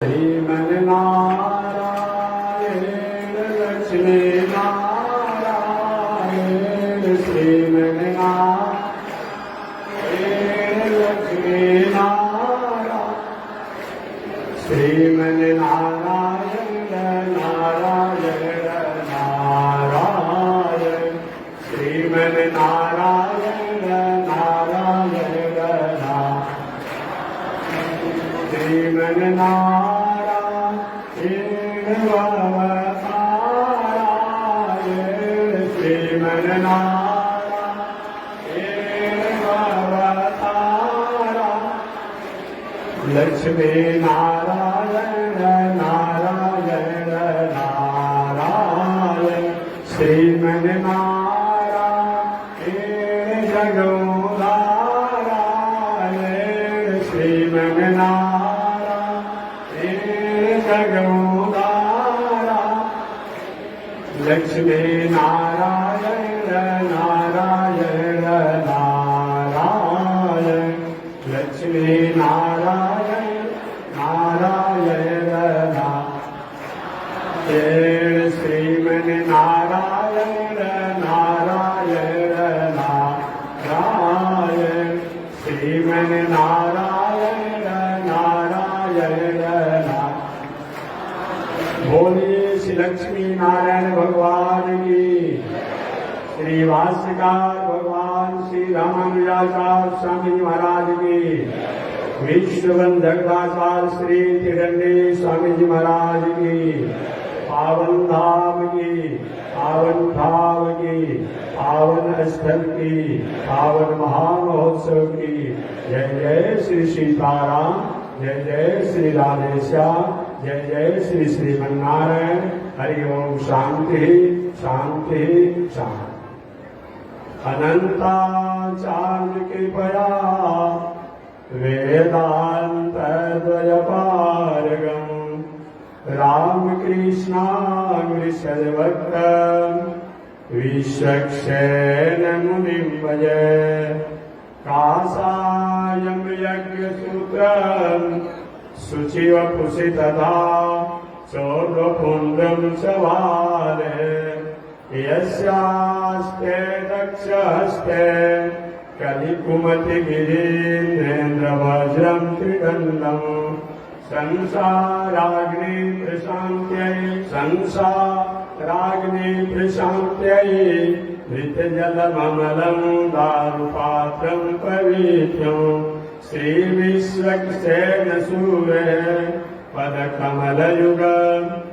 श्रीमन्नारायण लक्ष्मी नारायण श्रीमन्नारायण लक्ष्मी नारायण श्रीमन्नारायण नारायण नारायण श्रीमन्नारायण नारायण श्रीमन्नारायण लक्ष्मी नारायण नारायण नारायण श्रीमन्नारायण जगोदारायण श्रीमन्नारायण जगोदारा लक्ष्मी नारायण नारायण नारायण लक्ष्मी नारायण नारायण नारायण श्रीमन्नारायण नारायण नारायण श्रीमन्नारायण नारायण बोलिए श्री लक्ष्मी नारायण भगवान की। श्री भाष्यकार भगवान श्री रामानुजाचार्य स्वामी जी महाराज की। विश्वबंधकदाचार्य श्री तिरंगे स्वामी जी महाराज की। पावन धाम की, पावन भाव की, पावन स्थल की, पावन महामहोत्सव की। जय जय श्री सीताराम, जय जय श्री राधेश्याम, जय जय श्री श्रीमन्नारायण। हरि ओम। शांति शांति शांति। अनंताचार्य कृपया वेदांत द्वयपारगम रामकृष्णामृषभक्त विश्वक्षेण मुनिं भजे। काषायं यज्ञसूत्रं शुचिव पुषितधा चौर्वपुण्ड्रं च वाले। यस्यास्ते दक्षहस्ते कलिकुमतिगिरीन्द्रेन्द्रवज्रं त्रिदण्डम्। संसाराग्नि प्रशान्त्यै, संसाराग्नि प्रशान्त्यै धृतजलममलं दारुपात्रं पवित्रम्। श्रीविश्वक्सेन सूरे पदकमलयुग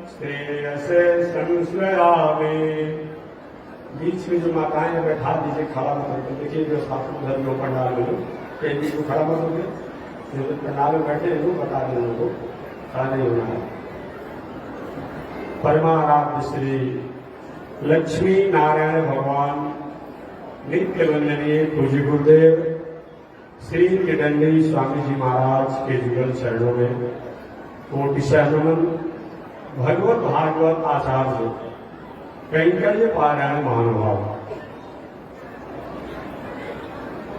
श्रेयसे संस्मरामि। बीच में जो माताएं बैठा दीजिए, खड़ा मत होकर। देखिए जो शास्त्र उधर जो पंडाल में कहीं को खड़ा मत होगे। जो पंडाल में बैठे हैं वो बता दें उनको खड़ा नहीं होना है। परमाराध्य श्री लक्ष्मी नारायण भगवान नित्य वंदनीय पूज्य गुरुदेव श्री तिरंगी स्वामी जी महाराज के जुगल चरणों में कोटिशः नमन। भगवत भागवत आचार्य कैंकर्य पारायण महानुभाव।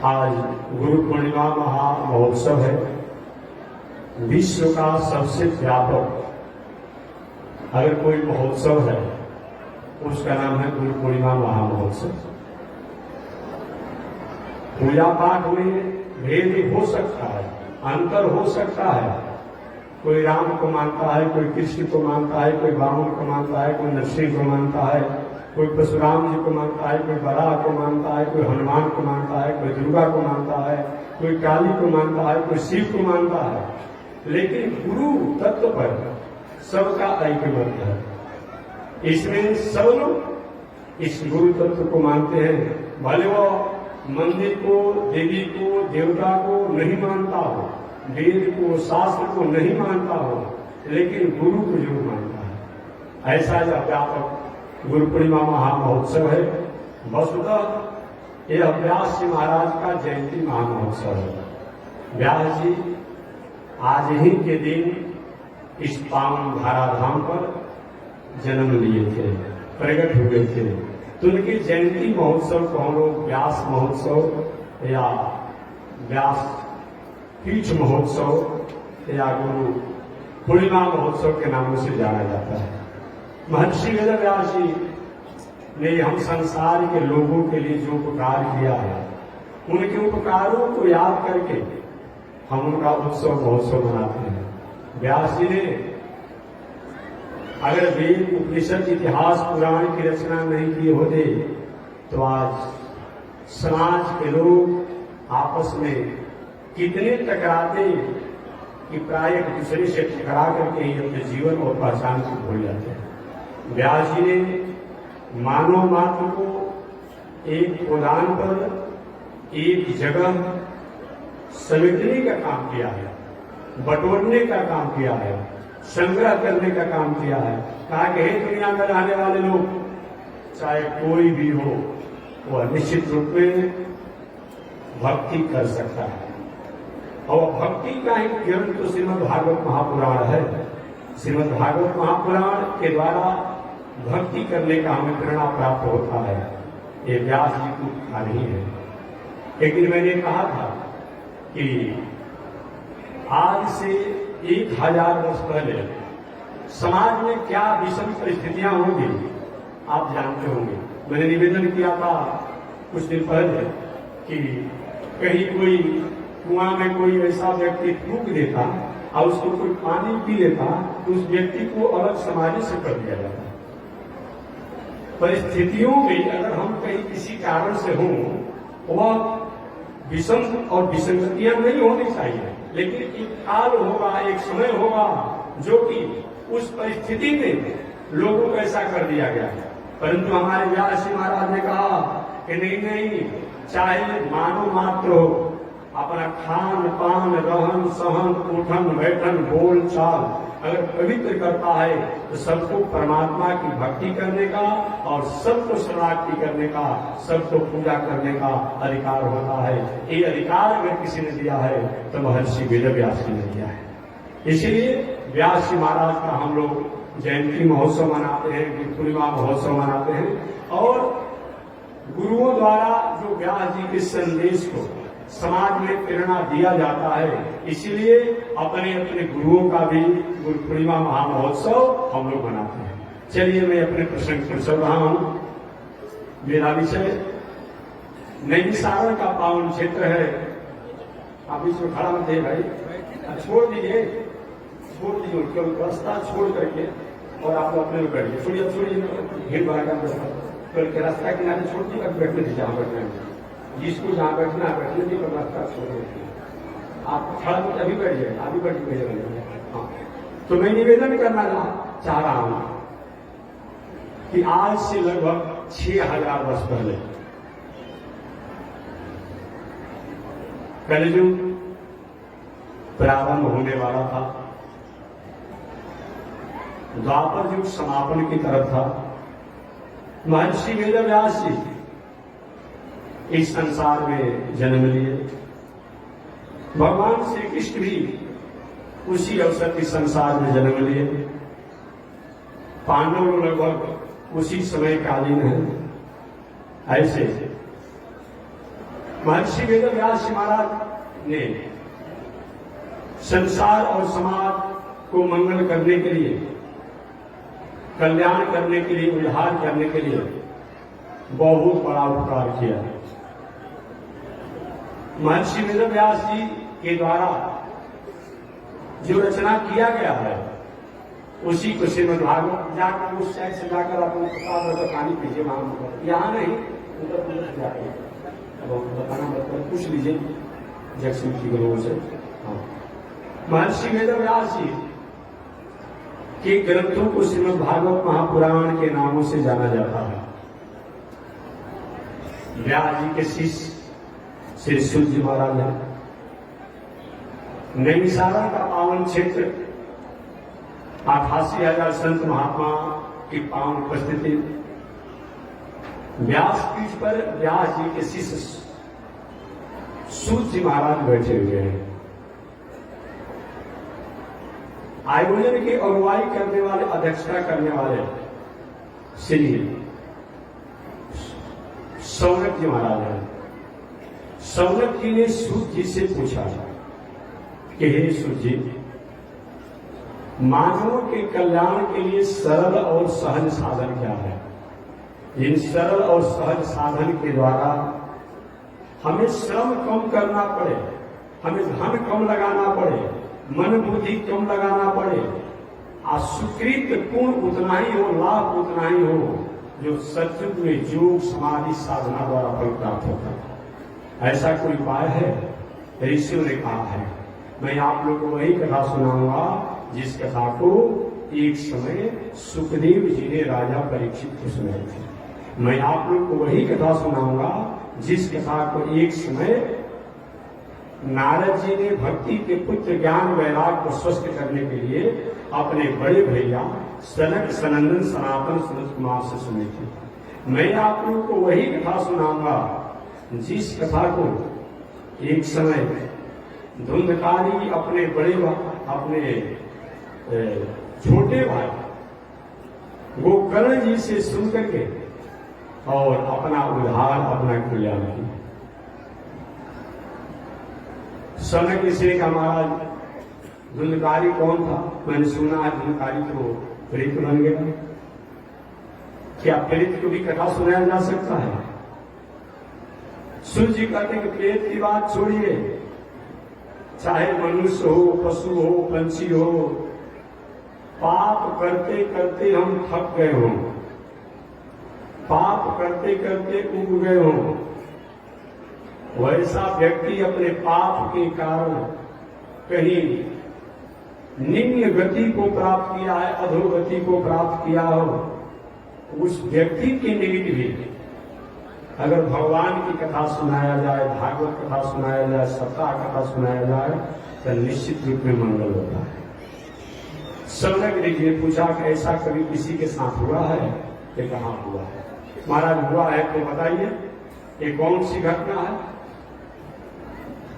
आज गुरु पूर्णिमा महामहोत्सव है। विश्व का सबसे व्यापक अगर कोई महोत्सव है उसका नाम है गुरु पूर्णिमा महामहोत्सव। पूजा पाठ में भेद हो सकता है, अंतर हो सकता है। कोई राम को मानता है, कोई कृष्ण को मानता है, कोई वामन को मानता है, कोई नरसिंह को मानता है, कोई परशुराम जी को मानता है, कोई बराह को मानता है, कोई हनुमान को मानता है, कोई दुर्गा को मानता है, कोई काली को मानता है, कोई शिव को मानता है। लेकिन गुरु तत्व पर सबका ऐक्यमत है। इसमें सब लोग इस गुरु तत्व को मानते हैं। भले वो मंदिर को, देवी को, देवता को नहीं मानता हो, वेद को, शास्त्र को नहीं मानता हो, लेकिन गुरु को जरूर मानता है। ऐसा जो व्यापक गुरु पूर्णिमा महामहोत्सव है। वस्तुतः यह व्यास जी महाराज का जयंती महामहोत्सव है। व्यास जी आज ही के दिन इस पावन धाराधाम पर जन्म लिए थे, प्रकट हुए थे। तो उनकी जयंती महोत्सव को हम लोग व्यास महोत्सव या व्यास पीठ महोत्सव या गुरु पूर्णिमा महोत्सव के नामों से जाना जाता है। महर्षि वेदव्यास जी ने हम संसार के लोगों के लिए जो उपकार किया है, उनके उपकारों को याद करके हम उनका उत्सव महोत्सव मनाते हैं। व्यास जी ने अगर वेद उपनिषद इतिहास पुराण की रचना नहीं की होते तो आज समाज के लोग आपस में कितने टकराते कि प्राय एक दूसरे से टकरा करके ही अपने जीवन और पहचान को भूल जाते हैं। व्यास जी ने मानव मात्र को एक गोदान पर एक जगह समेटने का काम किया है, बटोरने का काम किया है, संग्रह करने का काम किया है। कहा कि हे दुनिया में रहने वाले लोग, चाहे कोई भी हो, वह निश्चित रूप में भक्ति कर सकता है। और भक्ति का ही ग्रंथ तो श्रीमद् भागवत महापुराण है। श्रीमद् भागवत महापुराण के द्वारा भक्ति करने का हमें प्रेरणा प्राप्त होता है। ये व्यास जी की उपकार ही है। लेकिन मैंने कहा था कि आज से 1000 वर्ष पहले समाज में क्या विषम परिस्थितियां होंगी आप जानते होंगे। मैंने निवेदन किया था कुछ दिन पहले कि कहीं कोई कुआं में कोई ऐसा व्यक्ति थूक देता और उसको कोई पानी पी लेता तो उस व्यक्ति को अलग समाज से कर दिया जाता। परिस्थितियों में अगर हम कहीं किसी कारण से हों, वह विषम और विसंगतियां नहीं होनी चाहिए, लेकिन एक काल होगा, एक समय होगा जो कि उस परिस्थिति में लोगों को ऐसा कर दिया गया है। परंतु हमारे व्यास जी महाराज ने कहा कि नहीं, चाहे मानव मात्र हो, अपना खान पान रहन सहन उठन बैठन बोल चाल अगर पवित्र करता है तो सबको परमात्मा की भक्ति करने का और सबको शरणागति करने का, सबको पूजा करने का अधिकार होता है। ये अधिकार अगर किसी ने दिया है तो महर्षि वेदव्यास जी ने दिया है। इसीलिए व्यास जी महाराज का हम लोग जयंती महोत्सव मनाते हैं, गुरु पूर्णिमा महोत्सव मनाते हैं और गुरुओं द्वारा जो व्यास जी के संदेश को समाज में प्रेरणा दिया जाता है, इसीलिए अपने अपने गुरुओं का भी गुरु पूर्णिमा महामहोत्सव हम लोग मनाते हैं। चलिए मैं अपने प्रसंग पर चल रहा हूं। मेरा विषय नैमिषारण्य का पावन क्षेत्र है। आप इसमें खड़ा मत है भाई, छोड़ दीजिए रास्ता छोड़ करके और आप अपने में बैठिए। छोड़िए भीड़ करके रास्ता किनारे छोड़ दिए, बैठने दीजिए। जहाँ बैठने जिसको जहाँ बैठना है बैठने दीजिए, पर रास्ता छोड़ दीजिए। आप खड़ा मत अभी बैठिए, अभी बैठिए। हाँ, तो मैं निवेदन करना चाह रहा हूं कि आज से लगभग 6000 वर्ष पहले कलयुग प्रारंभ होने वाला था। द्वापर युग समापन की तरफ था। महर्षि वेदव्यास जी इस संसार में जन्म लिए। भगवान श्री कृष्ण भी उसी अवसर के संसार में जन्म लिए। पांडव लगभग उसी समय कालीन है। ऐसे महर्षि वेदव्यास जी महाराज ने संसार और समाज को मंगल करने के लिए, कल्याण करने के लिए, उद्धार करने के लिए बहुत बड़ा उपकार किया। महर्षि वेदव्यास जी के द्वारा जो रचना किया गया है उसी को श्रीमद् भागवत जाकर उस साइड से जाकर अपने प्रसाद पानी पीजिए। वहां यहाँ नहीं, उधर जाकर बताना मतलब पूछ लीजिए जगसिंह जी गुरुओं से। महर्षि वेदव्यास जी के ग्रंथों को श्रीमद् भागवत महापुराण के नामों से जाना जाता है। व्यास जी के शिष्य श्री सूत जी महाराज है। नैमिषारण्य का पावन क्षेत्र 88,000 संत महात्मा की पावन उपस्थिति। व्यासपीठ पर व्यास जी के शिष्य सूत जी महाराज बैठे हुए हैं। आयोजन की अगुवाई करने वाले, अध्यक्षता करने वाले श्री सौनक जी महाराज हैं। सौनक जी ने सूत जी से पूछा कि हे सूत जी, मानव के कल्याण के लिए सरल और सहज साधन क्या है? इन सरल और सहज साधन के द्वारा हमें श्रम कम करना पड़े, हमें धन कम लगाना पड़े, मन बुद्धि कम लगाना पड़े, और सुकृत पूर्ण उतना ही हो, लाभ उतना ही हो जो सत्युग में योग समाधि साधना द्वारा फल प्राप्त होता है। ऐसा कोई उपाय है? ऋषियों ने कहा है। मैं आप लोगों को वही कथा सुनाऊंगा जिस कथा को एक समय सुखदेव जी ने राजा परीक्षित को सुनाई थी। मैं आप लोग को वही कथा सुनाऊंगा जिस कथा को एक समय नारद जी ने भक्ति के पुत्र ज्ञान वैराग को स्वस्थ करने के लिए अपने बड़े भैया सनक सनंदन सनातन सुरत कुमार से सुनी थी। मैं आप लोगों को वही कथा सुनाऊंगा जिस कथा को एक समय धुंधकारी अपने अपने छोटे भाई गोकर्ण जी से सुन करके और अपना उद्धार, अपना कल्याण किया। सनक इसलिए का महाराज धुंधकारी कौन था? मैंने सुना है धुंधकारी तो प्रेत बन गया। क्या प्रेत को भी कथा सुनाया जा सकता है? सूर्य जी कहते हैं कि प्रेत की बात छोड़िए, चाहे मनुष्य हो, पशु हो, पंछी हो, पाप करते करते हम थक गए हों, पाप करते करते उब गए हों, वैसा व्यक्ति अपने पाप के कारण कहीं निम्न गति को प्राप्त किया है, अधोगति को प्राप्त किया हो, उस व्यक्ति के निमित्त भी अगर भगवान की कथा सुनाया जाए, भागवत कथा सुनाया जाए, सप्ताह कथा सुनाया जाए तो निश्चित रूप में मंगल होता है। सनक जी ने पूछा कि ऐसा कभी किसी के साथ हुआ है? कि कहाँ हुआ है? महाराज हुआ है तो बताइए, ये कौन सी घटना है?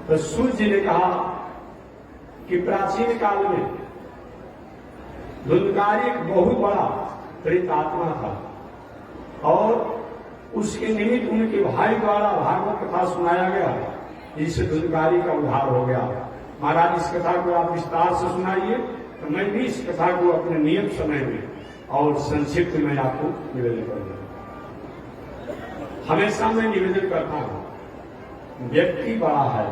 तो सूर्य जी ने कहा कि प्राचीन काल में धुंधकारी एक बहुत बड़ा प्रेतात्मा था और उसके निमित्त उनके भाई द्वारा भागवत कथा सुनाया गया, जिससे धुंधकारी का उद्धार हो गया। महाराज इस कथा को आप विस्तार से सुनाइए, तो मैं भी इस कथा को अपने नियत समय में और संक्षिप्त में आपको निवेदन करूंगा। हमेशा मैं निवेदन करता हूं, व्यक्ति बड़ा है,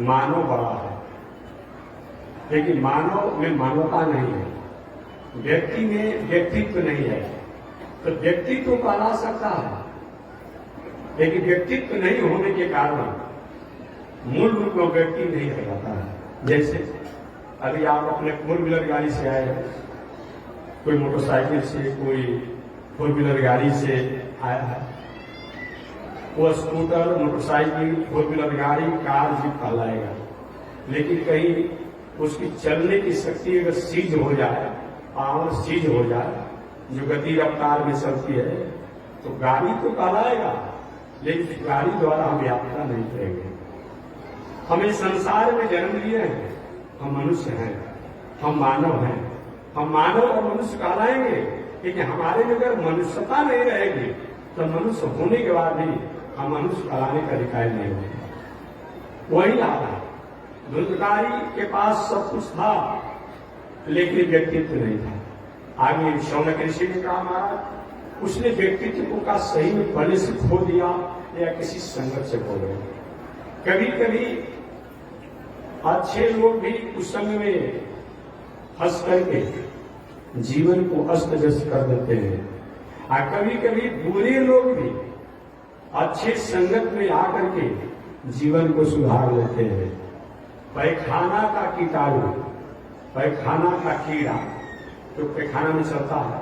मानव बड़ा है, लेकिन मानव में मानवता नहीं है, व्यक्ति में व्यक्तित्व नहीं है। तो व्यक्तित्व कहला सकता है, लेकिन व्यक्तित्व नहीं होने के कारण मूल रूप में व्यक्ति नहीं कहलाता है। जैसे अभी आप अपने फोर व्हीलर गाड़ी से आए, कोई मोटरसाइकिल से, कोई फोर व्हीलर गाड़ी से आया है, वो स्कूटर, मोटरसाइकिल, फोर व्हीलर गाड़ी, कार भी कहलाएगा, लेकिन कहीं उसकी चलने की शक्ति अगर सीज हो जाए, पावर सीज हो जाए, जो गति रफ्तार में चलती है, तो गाड़ी तो कहलाएगा, लेकिन गाड़ी द्वारा हम यात्रा नहीं करेंगे। हमें संसार में जन्म लिए हैं, हम मनुष्य हैं, हम मानव हैं, हम मानव और मनुष्य कहलाएंगे, लेकिन हमारे में अगर मनुष्यता नहीं रहेगी तो मनुष्य होने के बाद भी हम मनुष्य कहलाने का अधिकार नहीं होगा। वही हाल है, धुंधकारी के पास सब कुछ था लेकिन व्यक्तित्व नहीं था। आगे शौनक ऋषि ने कहा, महाराज उसने व्यक्तित्व का सही में पहले से खो दिया या किसी संगत से खो गया। कभी कभी अच्छे लोग भी उस समय में हंस करके जीवन को अस्त व्यस्त कर देते हैं, और कभी कभी बुरे लोग भी अच्छे संगत में आकर के जीवन को सुधार लेते हैं। पैखाना का कीटाणु, पैखाना का कीड़ा जो पैखाना में चलता है,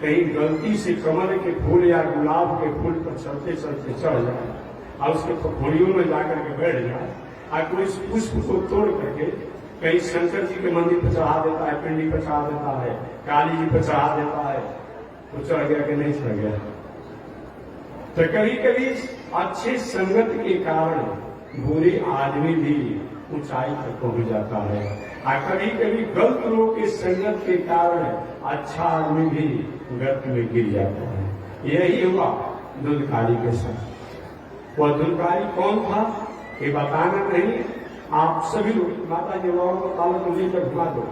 कहीं गलती से कमल के फूल या गुलाब के फूल पर चलते चलते चढ़ जाए और उसके फफोड़ियों में जाकर के बैठ जाए, और कोई पुष्प को तोड़ करके कहीं शंकर जी के मंदिर पर चढ़ा देता है, पिंडी पर चढ़ा देता है, काली जी पर चढ़ा देता है, तो चढ़ गया कि नहीं चढ़ गया। तो कभी कभी अच्छे संगत के कारण बुरे आदमी भी ऊंचाई तक पहुंच जाता है, और कभी कभी गलत लोगों के संगत के कारण अच्छा आदमी भी गर्त में गिर जाता है। यही हुआ धुंधकारी के साथ। वह धुंधकारी कौन था ये बताना नहीं, आप सभी लोग माता जी बाबू को बालक को लेकर घुमा दो,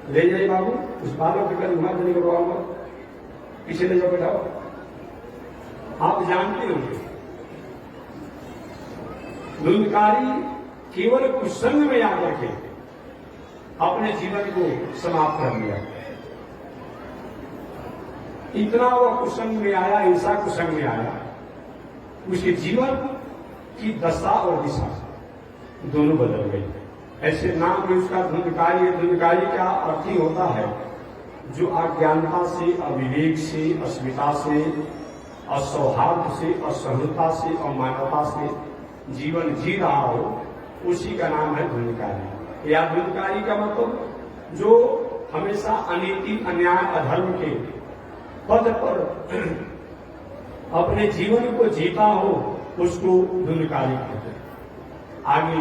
ले जाइए बाबू, उस बालक के घुमा देने के बाबू पीछे ले जाओ, बैठाओ। आप जानते होंगे धुंधकारी केवल कुसंग में आकर के अपने जीवन को समाप्त कर लिया। इतना वह कुसंग में आया, ऐसा कुसंग में आया, उसके जीवन की दशा और दिशा दोनों बदल गई। ऐसे नाम में उसका धुंधकारी। धुंधकारी का अर्थ ही होता है जो अज्ञानता से, अविवेक से, अस्मिता से, असौहार्द से, असहनता से, अमानवता से जीवन जी रहा हो, उसी का नाम है धुंधकारी। या धुंधकारी का मतलब जो हमेशा अनीति, अन्याय, अधर्म के पद पर अपने जीवन को जीता हो, उसको धुंधकारी कहते हैं। आगे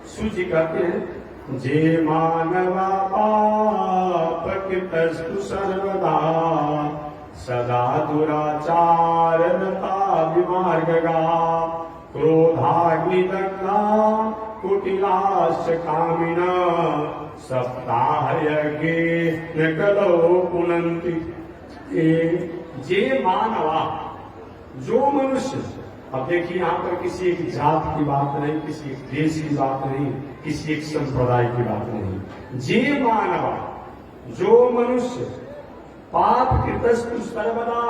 सूची कहते हैं, जे मानवा पाप कृतस्तु सर्वदा सदा दुराचार रता विमार्गगा क्रोधाग्निदग्धा कुटिलाश्च कामिना सप्ताह यज्ञे न कलो पुनन्ति। जे मानवा, जो मनुष्य, अब देखिए यहां पर किसी एक जात की बात नहीं, किसी एक देश की बात नहीं, किसी एक संप्रदाय की बात नहीं। जे मानवा, जो मनुष्य पाप कृतस्तु सर्वदा,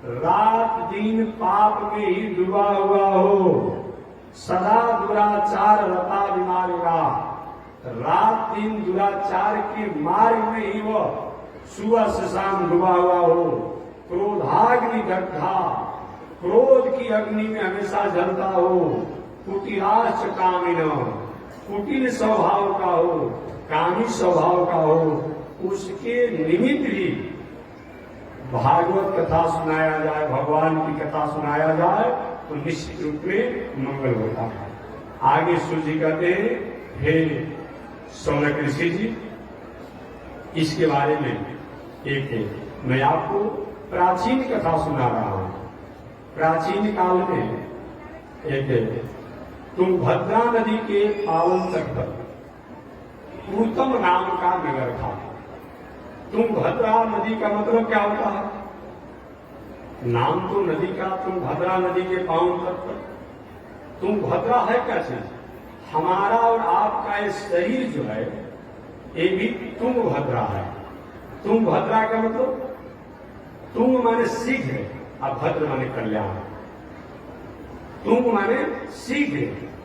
रात दिन पाप में ही डूबा हुआ हो, सदा दुराचार रता विमार्गा, रात दिन दुराचार के मार्ग में ही वह सुबह से शाम डूबा हुआ हो, क्रोधाग्नि दग्धा, क्रोध की अग्नि में हमेशा जलता हो, कुटिलाश्च कामिना, कुटिल स्वभाव का हो, कामी स्वभाव का हो, उसके निमित्त भी भागवत कथा सुनाया जाए, भगवान की कथा सुनाया जाए तो निश्चित रूप में मंगल होता है। आगे सूजी कहते हैं, हे सौनक ऋषि जी, इसके बारे में एक मैं आपको प्राचीन कथा सुना रहा हूं। प्राचीन काल में एक तुंगभद्रा नदी के पावन तट पर पूतम नाम का नगर था। तुंगभद्रा नदी का मतलब क्या होता है? नाम तो नदी का तुंगभद्रा नदी के पावन तट पर। तुंगभद्रा है क्या चीज? हमारा और आपका ये शरीर जो है ये भी तुंगभद्रा है। तुंगभद्रा का मतलब तुंग माने शीघ्र और भद्र माने कल्याण। तुंग माने शीघ्र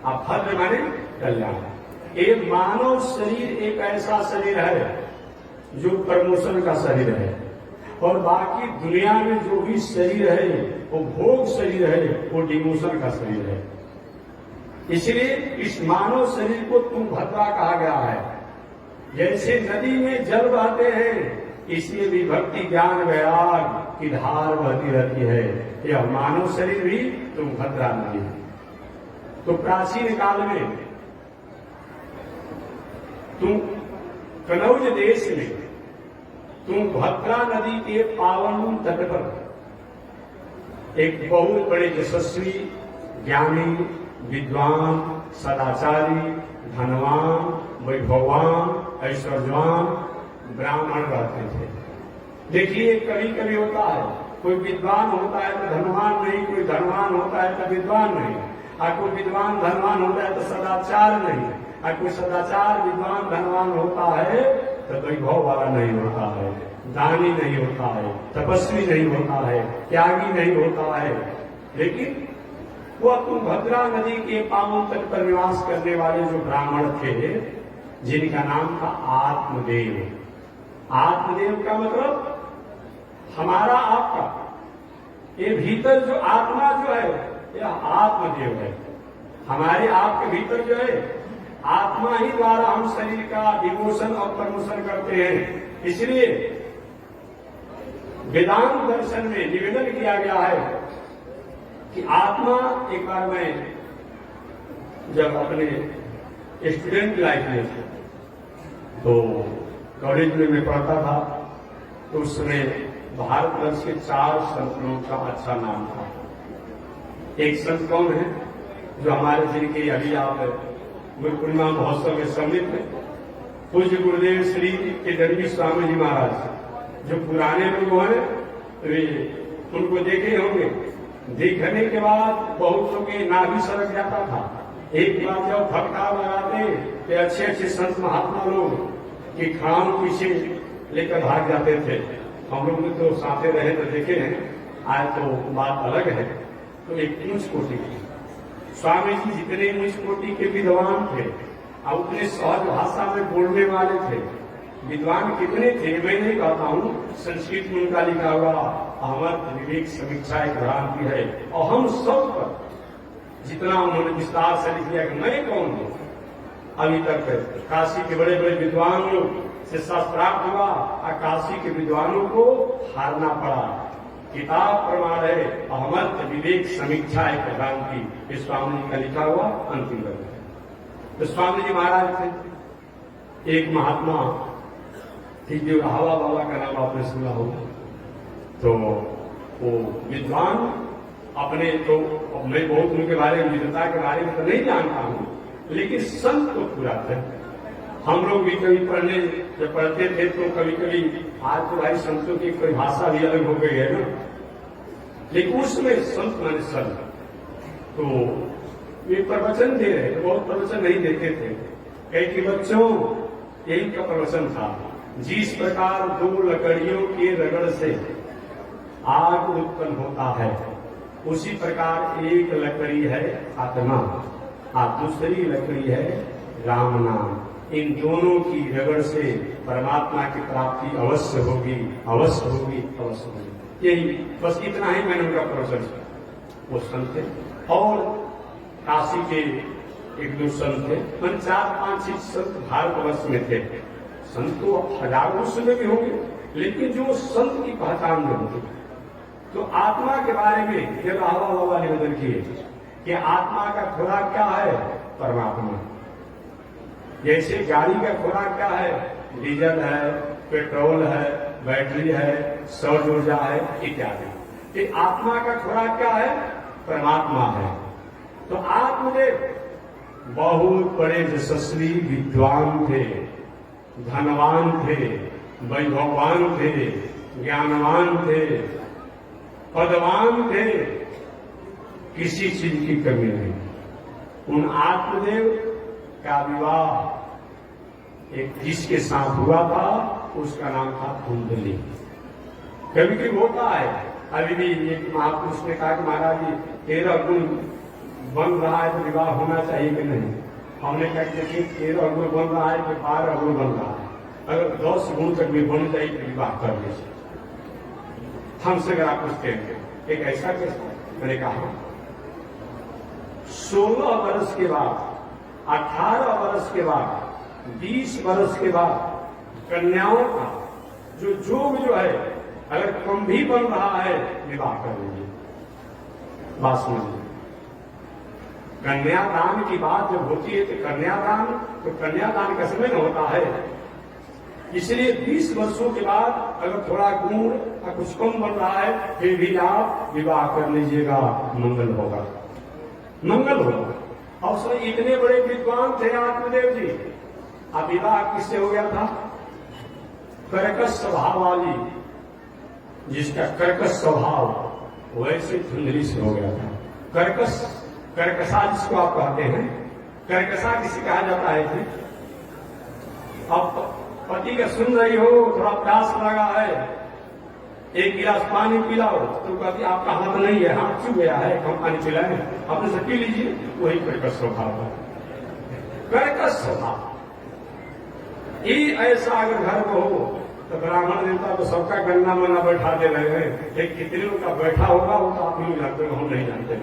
और भद्र माने कल्याण। ये मानव शरीर एक ऐसा शरीर है जो प्रमोशन का शरीर है, और बाकी दुनिया में जो भी शरीर है वो भोग शरीर है, वो डिमोशन का शरीर है। इसलिए इस मानव शरीर को तुंगभद्रा कहा गया है। जैसे नदी में जल बहते हैं, इसलिए भी भक्ति ज्ञान वैराग की धार बहती रहती है। यह मानव शरीर भी तुंगभद्रा नदी है। तो प्राचीन काल में कनौज देश में तुंगभद्रा नदी के पावन तट पर एक बहुत बड़े यशस्वी, ज्ञानी, विद्वान, सदाचारी, धनवान, वैभववान, ऐश्वर्यवान ब्राह्मण रहते थे। देखिए कभी कभी होता है कोई विद्वान होता है तो धनवान नहीं, कोई धनवान होता है तो विद्वान नहीं, और कोई विद्वान धनवान होता है तो सदाचार नहीं, और कोई सदाचार विद्वान धनवान होता है तो वैभव वाला नहीं होता है, दानी नहीं होता है, तपस्वी नहीं होता है, त्यागी नहीं होता है। लेकिन वह तुंगभद्रा नदी के पावन तट पर निवास करने वाले जो ब्राह्मण थे, जिनका नाम था आत्मदेव। आत्मदेव का मतलब हमारा आपका, ये भीतर जो आत्मा जो है यह आत्मदेव है। हमारे आपके भीतर जो है आत्मा ही द्वारा हम शरीर का डिमोशन और प्रमोशन करते हैं। इसलिए वेदांत दर्शन में निवेदन किया गया है कि आत्मा, एक बार मैं जब अपने स्टूडेंट लाइफ में थे तो कॉलेज में मैं पढ़ता था, तो उस समय भारतवर्ष के 4 संतों का अच्छा नाम था। एक संत कौन है? जो हमारे जिनके अभी आप गुरु पूर्णिमा महोत्सव में सम्मिलित हैं, पूज्य गुरुदेव श्री केदारवी स्वामी जी महाराज, जो पुराने लोग हैं वे उनको देखे होंगे। देखने के बाद बहुत लोग नाभि सरक जाता था। एक बार जब फटकार लगाते तो अच्छे अच्छे संत महात्मा लोग कि खाम पीछे लेकर भाग जाते थे। हम लोग ने तो साथे रहे तो देखे हैं, आज तो बात अलग है। तो एक ऊंच कोटि की स्वामी जी जितने ऊंच कोटि के विद्वान थे और उतने सहज भाषा में बोलने वाले थे। विद्वान कितने थे मैं नहीं कहता हूँ, संस्कृत में उनका लिखा हुआ अहमद विवेक समीक्षा एक भ्रांति है। और हम सब पर जितना उन्होंने विस्तार से लिख दिया कि मैं कौन हूँ। अभी तक काशी के बड़े बड़े विद्वानों से शास्त्रार्थ हुआ और काशी के विद्वानों को हारना पड़ा। किताब प्रमाण है अहमद विवेक समीक्षा एक भ्रांति, स्वामी जी का लिखा हुआ अंतिम ग्रंथ। तो स्वामी जी महाराज थे। एक महात्मा ठीक जो राहवा बाबा का नाम आपने सुना होगा, तो वो विद्वान अपने तो मैं बहुत उनके बारे में विद्वता के बारे में तो नहीं जानता हूँ, लेकिन संत तो पूरा थे। हम लोग भी कभी पढ़ने जब पढ़ते थे तो कभी कभी आज तो भाई संतों की कोई भाषा भी अलग हो गई है ना, लेकिन उसमें संत माने संत तो ये प्रवचन दे रहे थे। बहुत प्रवचन नहीं देते थे। कई के बच्चों यही का प्रवचन था, जिस प्रकार दो लकड़ियों के रगड़ से आग उत्पन्न होता है, उसी प्रकार एक लकड़ी है आत्मा और दूसरी लकड़ी है राम नाम। इन दोनों की रगड़ से परमात्मा की प्राप्ति अवश्य होगी, अवश्य होगी, अवश्य होगी। यही बस इतना ही मैंने उनका प्रवचन किया। वो संत थे और काशी के एक दो संत थे, मन 4-5 संत भारतवर्ष में थे। संत तो हजारों में भी होंगे, लेकिन जो संत की पहचान जो होती, तो आत्मा के बारे में ये राहवा बाबा निवेदन किए कि आत्मा का खुराक क्या है? परमात्मा। जैसे गाड़ी का खुराक क्या है? डीजल है, पेट्रोल है, बैटरी है, सौर ऊर्जा है इत्यादि। आत्मा का खुराक क्या है? परमात्मा है। तो आत्मदेव बहुत बड़े यशस्वी विद्वान थे, धनवान थे, वैभववान थे, ज्ञानवान थे, पदवान थे, किसी चीज की कमी नहीं। उन आत्मदेव का विवाह एक जिसके साथ हुआ था उसका नाम था कुंडली। कभी कभी होता है, अभी भी एक महापुरुष ने कहा कि महाराज जी 13 गुण बन रहा है तो विवाह होना चाहिए कि नहीं? हमने कहा देखिए 13 गुण बन रहा है कि 12 गुण बन रहा है, अगर 10 गुण तक भी बन जाए तो विवाह कर लीजिए। हमसे अगर आप पूछते हैं एक ऐसा केस, मैंने कहा 16 वर्ष के बाद, 18 वर्ष के बाद, 20 वर्ष के बाद कन्याओं का जो जोग जो है अगर कम भी बन रहा है विवाह कर लीजिए। बात समझिए, कन्यादान की बात जब होती है तो कन्यादान का समय न होता है। इसलिए 20 वर्षों के बाद अगर थोड़ा गुण या कुछ कम बन रहा है फिर भी आप विवाह कर लीजिएगा, मंगल होगा, मंगल होगा। और उसमें इतने बड़े विद्वान थे आत्मदेव जी। अब विवाह किससे हो गया था? कर्कश स्वभाव वाली, जिसका कर्कश स्वभाव वैसे धुंधली से हो गया था। कर्कशा जिसको आप कहते हैं, कर्कशा किसे कहा जाता है जी? अब पति का सुन रही हो, थोड़ा प्यास लगा है, एक गिलास पानी पिलाओ तो कहती आपका हाथ नहीं है, हाथ चुभ गया है, कम पानी पिलाए, अपने से पी लीजिए। वही कर्कश स्वभाव है, कर्कश स्वभाव। ये ऐसा अगर घर में हो तो ब्राह्मण देवता तो सबका गन्ना मना बैठा दे रहे हैं, लेकिन कितने लोग का बैठा होगा वो तो आप लोग जानते हो, हम नहीं जानते।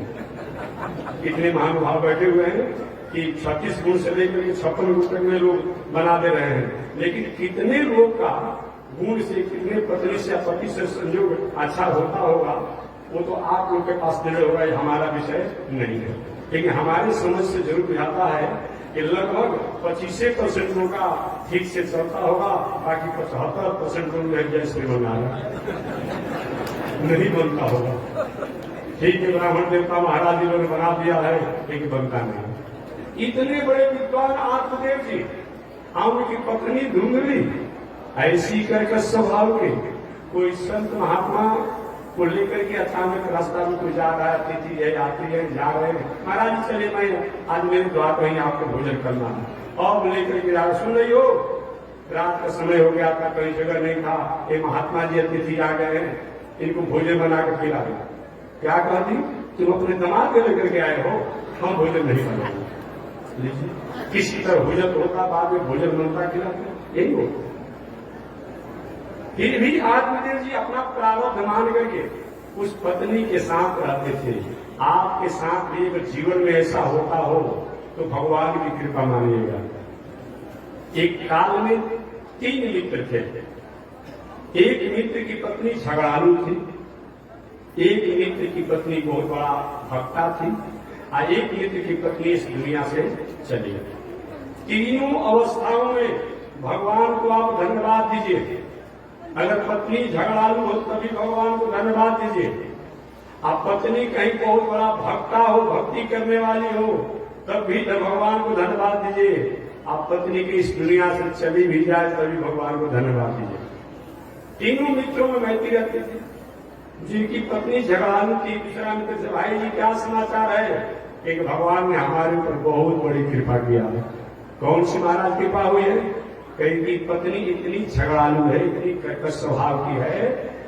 कितने महानुभाव बैठे हुए हैं कि 36 गुण से लेकर 56 गुण तक में लोग बना दे रहे हैं, लेकिन कितने लोग का गुण से, कितने पत्नी से या पति से संयोग अच्छा होता होगा वो तो आप लोग के पास निर्णय होगा, ये हमारा विषय नहीं है। लेकिन हमारे समझ से जरूर बुझाता है कि लगभग 25% लोगों का ठीक से चलता होगा, बाकी 75% लोग जय श्री मना नहीं बनता होगा। ठीक है, ब्राह्मण देवता महाराज जी ने बना दिया है, लेकिन बनता नहीं। इतने बड़े विद्वान आत्मदेव जी, उनकी पत्नी धुंधली, ऐसी करके स्वभाव के कोई संत महात्मा को लेकर के अचानक रास्ता में कोई जा रहा है, अतिथि है, यात्री है, जा रहे हैं, महाराज चले, मैं आज मेरे द्वार पर ही आपको भोजन करना है, और लेकर के जा, सुन रही हो, रात का समय हो गया था, कहीं जगह नहीं था, ये महात्मा जी अतिथि आ गए हैं, इनको भोजन बनाकर खिला दो। क्या कहा दी, तुम अपने दामाद को लेकर के आए हो, हम भोजन नहीं बनाएंगे। किसी तरह भोजन होता, बाद में भोजन बनता, खिलाते, यही होता। फिर भी आत्मदेव जी अपना प्रारब्ध मान करके उस पत्नी के साथ रहते थे। आपके साथ भी अगर जीवन में ऐसा होता हो तो भगवान की कृपा मानिएगा। एक काल में 3 मित्र थे। एक मित्र की पत्नी झगड़ालू थी, एक मित्र की पत्नी बहुत बड़ा भक्ता थी, और एक मित्र की पत्नी इस दुनिया से चली गई। तीनों अवस्थाओं में भगवान को आप धन्यवाद दीजिए। अगर पत्नी झगड़ालू हो तभी भगवान को धन्यवाद दीजिए। आप पत्नी कहीं बहुत बड़ा भक्ता हो, भक्ति करने वाली हो, तब भी भगवान को धन्यवाद दीजिए। आप पत्नी की इस दुनिया से चली भी जाए तभी भगवान को धन्यवाद दीजिए। तीनों मित्रों में मैत्री रहती थी। जिनकी पत्नी झगड़ालू थी, दूसरा मित्र से, भाई जी क्या समाचार है? एक भगवान ने हमारे ऊपर बहुत बड़ी कृपा किया है। कौन सी महाराज कृपा हुई है? कहीं की पत्नी इतनी झगड़ालू है, इतनी कर्कश स्वभाव की है,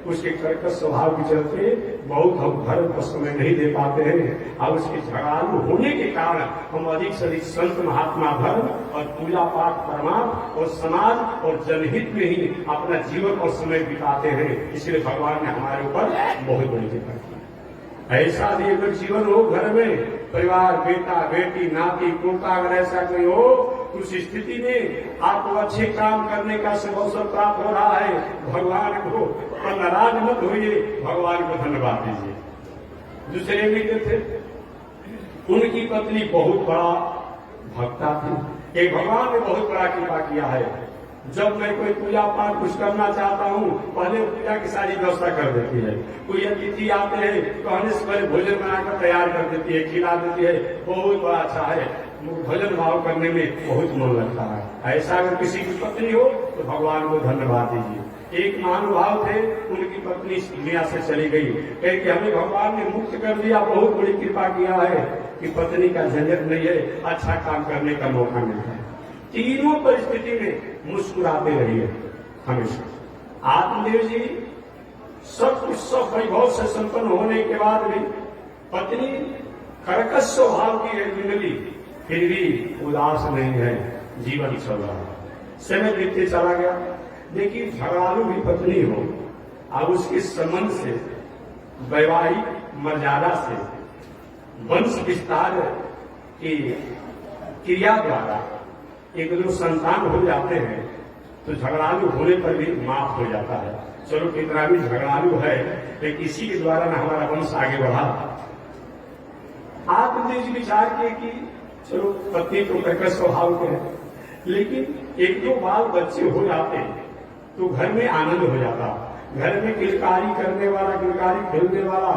उसके कर्कश स्वभाव के चलते बहुत हम धर्म को समय नहीं दे पाते हैं, और उसके झगड़ालू होने के कारण हम अधिक से अधिक संत महात्मा धर्म और पूजा पाठ परमार्थ और समाज और जनहित में ही अपना जीवन और समय बिताते हैं। इसलिए भगवान ने हमारे ऊपर बहुत बड़ी कृपा की। ऐसा भी अगर जीवन हो घर में, परिवार, बेटा बेटी नाती पोता, अगर ऐसा कोई हो, उस स्थिति में आपको अच्छे काम करने का अवसर प्राप्त हो रहा है, भगवान को नाराज मत होइए, भगवान को धन्यवाद दीजिए। दूसरे मित्र थे, उनकी पत्नी बहुत बड़ा भक्ता थी। एक भगवान ने बहुत बड़ा कृपा किया है। जब मैं कोई पूजा पाठ कुछ करना चाहता हूँ, पहले पूजा की सारी व्यवस्था कर देती है। कोई अतिथि आते हैं तो हमें से पहले भोजन बनाकर तैयार कर देती है, खिला देती है। बहुत बड़ा अच्छा है, भजन भाव करने में बहुत मन लगता है। ऐसा अगर किसी की पत्नी हो तो भगवान को धन्यवाद दीजिए। एक महानुभाव थे, उनकी पत्नी इस दुनिया से चली गई, कि हमें भगवान ने मुक्त कर दिया, बहुत बड़ी कृपा किया है कि पत्नी का झंझट नहीं है, अच्छा काम करने का मौका मिलता है। तीनों परिस्थिति में मुस्कुराते रहिए हमेशा। आत्मदेव जी सब कुछ सब वैभव से संपन्न होने के बाद भी पत्नी कर्कश स्वभाव की है, धुंधली, फिर भी उदास नहीं है, जीवन चल रहा है। समय बीतते चला गया। देखिए, झगड़ालू भी पत्नी हो, अब उसके संबंध से, वैवाहिक मर्यादा से, वंश विस्तार की क्रिया द्वारा एक दो संतान हो जाते हैं तो झगड़ालू होने पर भी माफ हो जाता है। चलो कितना भी झगड़ालू है, लेकिन इसी के द्वारा ना हमारा वंश आगे बढ़ा। आत्मदेव जी विचार किए कि चलो पत्नी तो कर्कश स्वभाव के है, लेकिन एक दो बाल बच्चे हो जाते तो घर में आनंद हो जाता। घर में किलकारी करने वाला, किलकारी खेलने वाला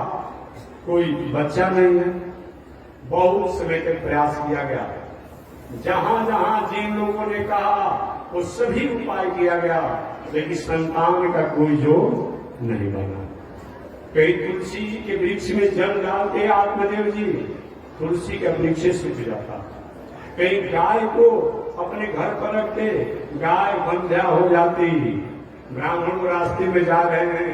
कोई बच्चा नहीं है। बहुत समय तक प्रयास किया गया, जहां जहां जिन लोगों ने कहा वो सभी उपाय किया गया, लेकिन संतान का कोई जोर नहीं बना। कहीं तुलसी के वृक्ष में जल डालते आत्मदेव जी, तुलसी का वृक्ष सूख जाता। कहीं गाय को अपने घर पर रखते, गाय बंध्या हो जाती। ब्राह्मण रास्ते में जा रहे हैं,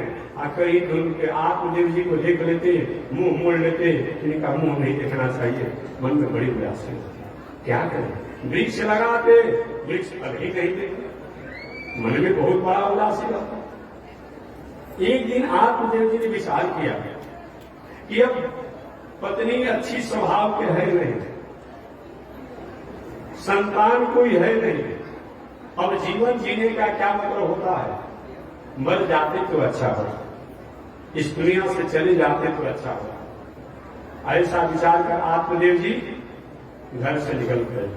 कहीं के आत्मदेव जी को देख लेते, मुंह मोड़ लेते, इनका मुंह नहीं देखना चाहिए, मन में बड़ी उदासी होती। क्या करें, वृक्ष लगाते, वृक्ष फल ही नहीं देते, मन में बहुत बड़ा उदासी रहता। एक दिन आत्मदेव जी ने विचार किया कि अब पत्नी अच्छी स्वभाव के है नहीं, संतान कोई है नहीं, अब जीवन जीने का क्या मतलब होता है? मर जाते तो अच्छा हो, इस दुनिया से चले जाते तो अच्छा हो। ऐसा विचार कर आत्मदेव जी घर से निकल गए,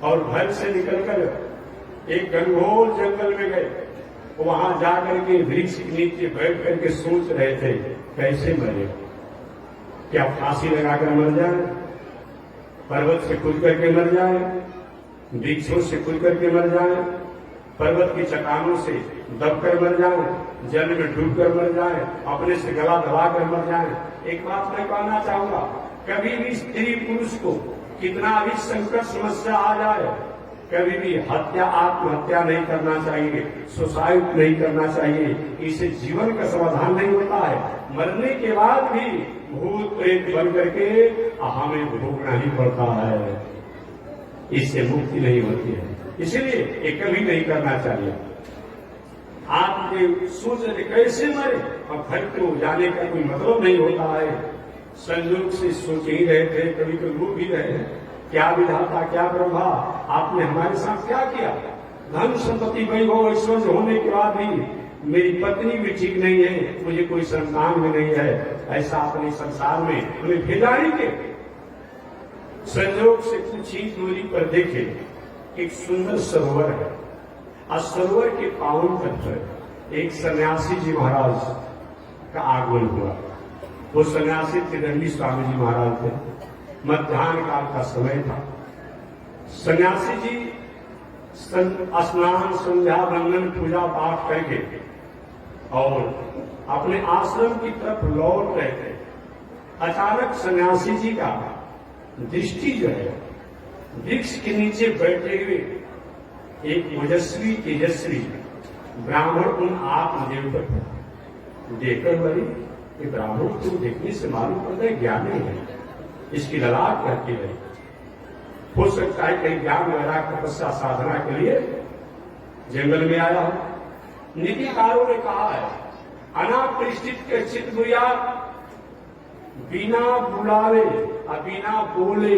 और घर से निकलकर एक घनघोर जंगल में गए। वहां जाकर के वृक्ष के नीचे बैठ करके सोच रहे थे कैसे मरे। क्या फांसी लगाकर मर जाए, पर्वत से कूद करके मर जाए, वृक्षों से कूद करके मर जाए, पर्वत की चट्टानों से दबकर मर जाए, जल में डूबकर मर जाए, अपने से गला दबाकर मर जाए। एक बात मैं कहना चाहूंगा, कभी भी स्त्री पुरुष को कितना भी संकट समस्या आ जाए, कभी भी हत्या आत्महत्या नहीं करना चाहिए, सुसाइड नहीं करना चाहिए। इससे जीवन का समाधान नहीं होता है। मरने के बाद भी भूत प्रेत बन करके हमें भोगना ही पड़ता है, इससे मुक्ति नहीं होती है। इसलिए ये कभी नहीं करना चाहिए। आप ये सोच रहे कैसे मरे, अब घर को जाने का कोई मतलब नहीं होता है। संयोग से सोच ही रहे थे, कभी तो रो भी रहे हैं, क्या विधाता क्या ब्रह्मा, आपने हमारे साथ क्या किया। धन संपत्ति वैभव ऐश्वर्य होने के बाद भी मेरी पत्नी भी ठीक नहीं है, मुझे कोई संतान भी नहीं है, ऐसा अपने संसार में हमें भेजा ही के। संयोग से कुछ ही दूरी पर देखे एक सुंदर सरोवर है, और सरोवर के पावन तट पर एक सन्यासी जी महाराज का आगमन हुआ। वो सन्यासी त्रिदंडी स्वामी जी महाराज थे। मध्याह्न काल का समय था। सन्यासी जी स्नान संध्या वंदन पूजा पाठ करके और अपने आश्रम की तरफ लौट रहे थे। अचानक सन्यासी जी का दृष्टि जो है वृक्ष के नीचे बैठे हुए एक ओजस्वी तेजस्वी ब्राह्मण उन आत्मदेव पर देखकर बड़ी, ये ब्राह्मण को देखने से मालूम पड़ता है ज्ञानी है, इसकी ललाट करती है। हो सकता है कहीं ज्ञान वैराग तपस्या साधना के लिए जंगल में आया हो। नीतिकारों ने कहा है, अनापरिष्ठित के चित्त बुया, बिना बुलावे और बिना बोले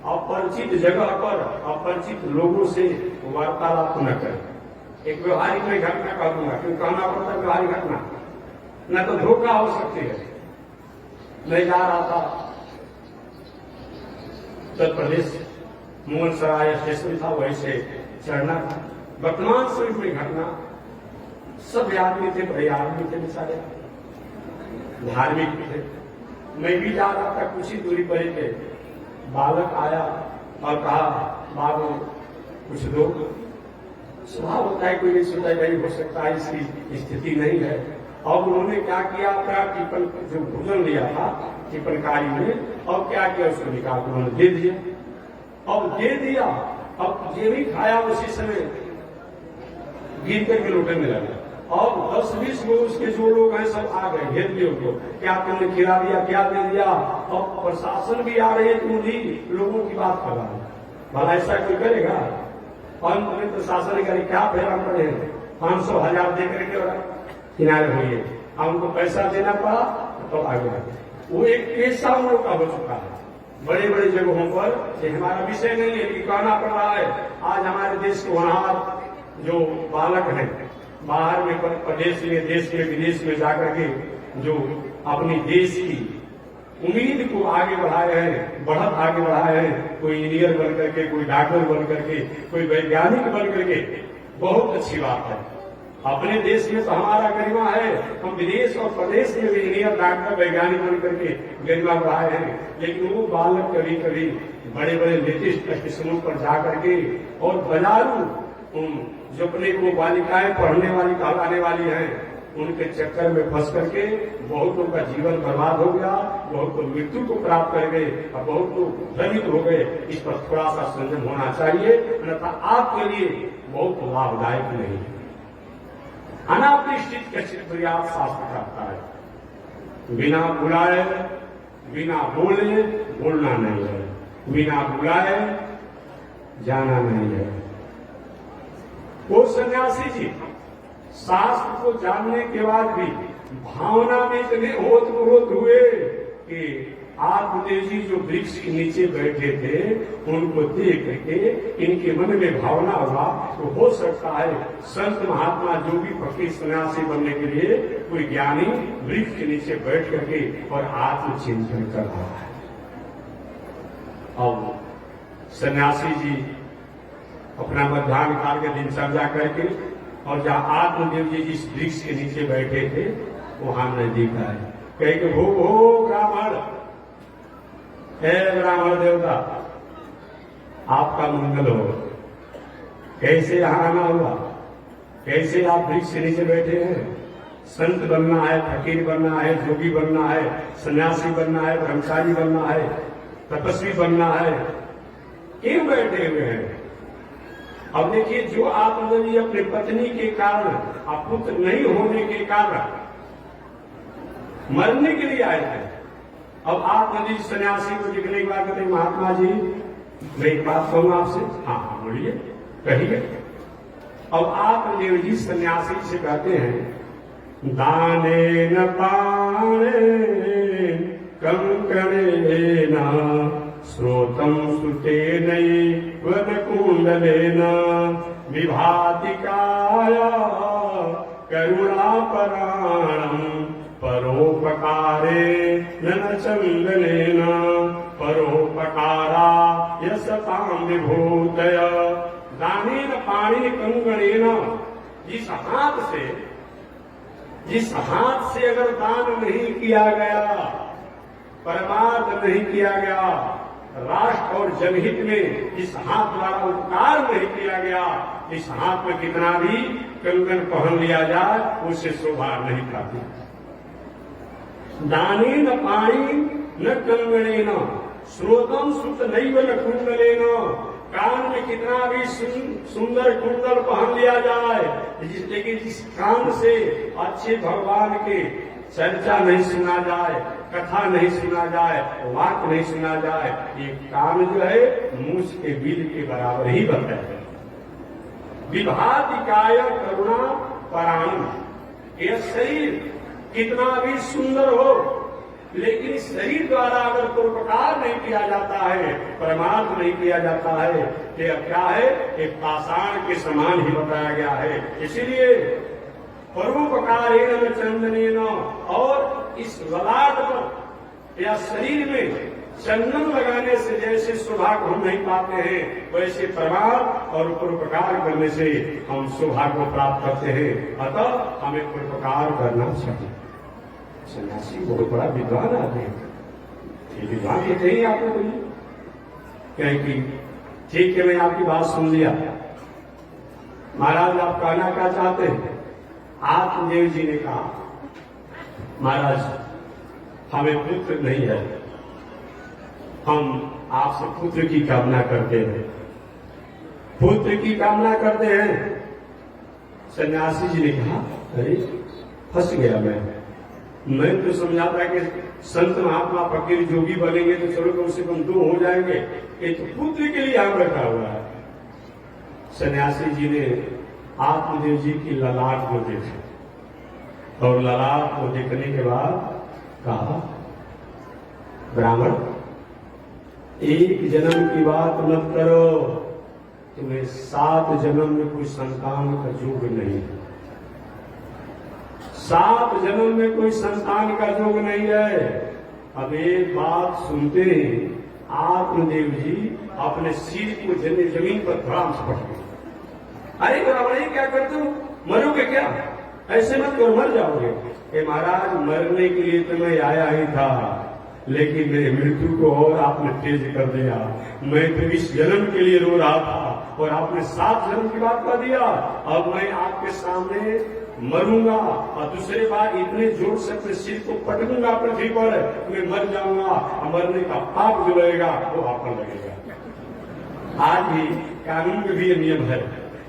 अपरिचित जगह पर अपरिचित लोगों से वार्तालाप न करें। एक व्यवहारिक में घटना कह दूंगा, क्यों कहना पड़ता है व्यवहारिक घटना, न तो धोखा हो सकती है। मैं जा रहा था उत्तर प्रदेश, मोहनसराय स्टेशन था, वहीं से चढ़ना था। वर्तमान समय में घटना, सब आदमी थे, बड़े आदमी थे, बेचारे धार्मिक थे। मैं भी जा रहा था, कुछ ही दूरी पर ही थे। बालक आया और कहा, बाबू कुछ दो। स्वभाव होता है, कोई नहीं सोचा नहीं हो सकता है, इसकी स्थिति नहीं है। और उन्होंने क्या किया, अपना टिफिन जो भोजन लिया था टिफिनकारी में, और क्या किया, उसको निकाल कर उन्होंने दे दिया। अब दे दिया, अब ये भी खाया, उसी समय गिर करके लौटने लगा। और 10-20 लोग उसके जो लोग हैं सब आ गए, घेर लिए उनको, क्या तुमने खिला दिया, क्या दे दिया। और प्रशासन भी आ रही है, तुम भी लोगों की बात कर रहा है, भला ऐसा कोई करेगा। और प्रशासन ने कहा क्या फेरा पड़े, 500,000 दे करके किनारे हुए, अब उनको पैसा देना पड़ा तो आगे बढ़े। वो एक पेशा उन लोग का हो चुका है बड़े बड़े जगहों पर। ये हमारा विषय नहीं है कि कहना पड़ रहा है। आज हमारे देश के होनहार जो बालक हैं, बाहर में प्रदेश में, देश में, विदेश में जाकर के जो अपनी देश की उम्मीद को आगे बढ़ाए हैं, बढ़त आगे बढ़ाए हैं, कोई इंजीनियर बन करके, कोई डॉक्टर बन करके, कोई वैज्ञानिक बन करके, बहुत अच्छी बात है। अपने देश में तो हमारा गरिमा है, हम विदेश और प्रदेश में भी इंजीनियर डॉक्टर वैज्ञानिक बन करके गरिमा बढ़ाए हैं। लेकिन वो बालक कभी कभी बड़े बड़े लेटेस्ट स्टेशनों पर जाकर के और बाजारू जो अपने को बालिकाएं पढ़ने वाली कहलाने वाली हैं, उनके चक्कर में फंस करके बहुतों का जीवन बर्बाद हो गया, बहुत लोग मृत्यु को प्राप्त कर गए और बहुत लोग भ्रमित हो गए। इस पर थोड़ा सा संयम होना चाहिए, अन्यथा आपके लिए बहुत लाभदायक नहीं है। अनापरिष्ठित के चित्त शास्त्र कहता है, बिना बुलाए बिना बोले बोलना नहीं है, बिना बुलाए जाना नहीं है। वो सन्यासी जी शास्त्र को जानने के बाद भी भावना में इतने ओतप्रोत हुए कि आत्मदेव जी जो वृक्ष के नीचे बैठे थे उनको देख करके इनके मन में भावना हुआ तो हो सकता है संत महात्मा जो भी फकीर सन्यासी बनने के लिए कोई ज्ञानी वृक्ष के नीचे बैठ करके और आत्मचिंतन कर रहा है। अब सन्यासी जी अपना मध्याह्न काल के दिनचर्या करके और जहाँ आत्मदेव जी जिस वृक्ष के नीचे बैठे थे वहां नजदीक आए, कहे कि भो ब्राह्मण हे ब्राह्मण देवता, आपका मंगल हो। कैसे यहां आना हुआ? कैसे आप वृक्ष के नीचे बैठे हैं? संत बनना है, फकीर बनना है, जोगी बनना है, सन्यासी बनना है, ब्रह्मचारी बनना है, तपस्वी बनना है, क्यों बैठे हुए हैं? अब देखिए, जो आत्मदेवी अपनी पत्नी के कारण, अपुत्र नहीं होने के कारण मरने के लिए आए थे। अब आत्मदेवी सन्यासी को दिखने के बाद कहते, महात्मा जी मैं एक बात कहूं आपसे। हाँ बोलिए, कहिए। अब आत्मदेव जी सन्यासी से कहते हैं, दाने न पाणे कंकणेन श्रोतम सुते नैव कुंडलेन विभाति काया करुणापराणम् परोपकारे न चंदनेन परोपकारा यशतां विभूतय। दानेन पाणि कंकणेन, जिस हाथ से अगर दान नहीं किया गया, परमार्थ नहीं किया गया, राष्ट्र और जनहित में इस हाथ द्वारा उपकार नहीं किया गया, इस हाथ में कितना भी कंगन पहन लिया जाए उससे शोभा नहीं पाती। दानेन पाणि न कंगणेन श्रोतम सुत नैव न कुंडलेन, कान में कितना भी सुंदर कुंडल पहन लिया जाए, लेकिन जिस कान से अच्छे भगवान के चर्चा नहीं सुना जाए, कथा नहीं सुना जाए, वाक्य नहीं सुना जाए, ये कान जो है मूस के बिल के बराबर ही बनता है। विभाति काय करुणा पराणु, यह शरीर कितना भी सुंदर हो, लेकिन शरीर द्वारा अगर परोपकार नहीं किया जाता है, परमार्थ नहीं किया जाता है, तो यह क्या है? एक पाषाण के समान ही बताया गया है। इसीलिए परोपकारेण चंदनेन, और इस ललाट पर या शरीर में चंदन लगाने से जैसे शोभा को हम नहीं पाते हैं, वैसे परमार्थ और परोपकार करने से हम शोभा को प्राप्त करते हैं। अतः हमें परोपकार करना चाहिए। सन्यासी बहुत बड़ा विद्वान आदमी है, ये विद्वान कहते ही आपको बोलिए क्या कि ठीक है, मैं आपकी बात सुन लिया, महाराज आप कहना क्या चाहते हैं? आत्मदेव जी ने कहा, महाराज हमें पुत्र नहीं है, हम आपसे पुत्र की कामना करते हैं, पुत्र की कामना करते हैं। सन्यासी जी ने कहा, अरे फंस गया मैं तो समझा था कि संत महात्मा फकीर जोगी बनेंगे तो चलो कम से कम 2 हो जाएंगे, ये तो पुत्र के लिए यहाँ बैठा हुआ है। सन्यासी जी ने आत्मदेव जी की ललाट को देखा और ललाट को देखने के बाद कहा, ब्राह्मण एक जन्म की बात मत करो, तुम्हें 7 जन्म में कोई संतान का योग नहीं है, 7 जन्म में कोई संतान का योग नहीं है। अब एक बात सुनते ही आत्मदेव जी अपने सिर को जमीन पर धड़ाम से पट गए। अरे ब्राह्मण क्या करते हो, मरोगे क्या? ऐसे मत करो, मर जाओगे। महाराज मरने के लिए तो मैं आया ही था, लेकिन मेरी मृत्यु को और आपने तेज कर दिया। मैं तो इस जन्म के लिए रो रहा था और आपने 7 जन्म की बात कर दिया। अब मैं आपके सामने मरूंगा और दूसरे बार इतने जोर से अपने सिर को पटकूंगा पृथ्वी पर, मैं मर जाऊंगा और मरने का पाप जो लगेगा वो आप पर लगेगा। आज भी कानून में भी ये नियम है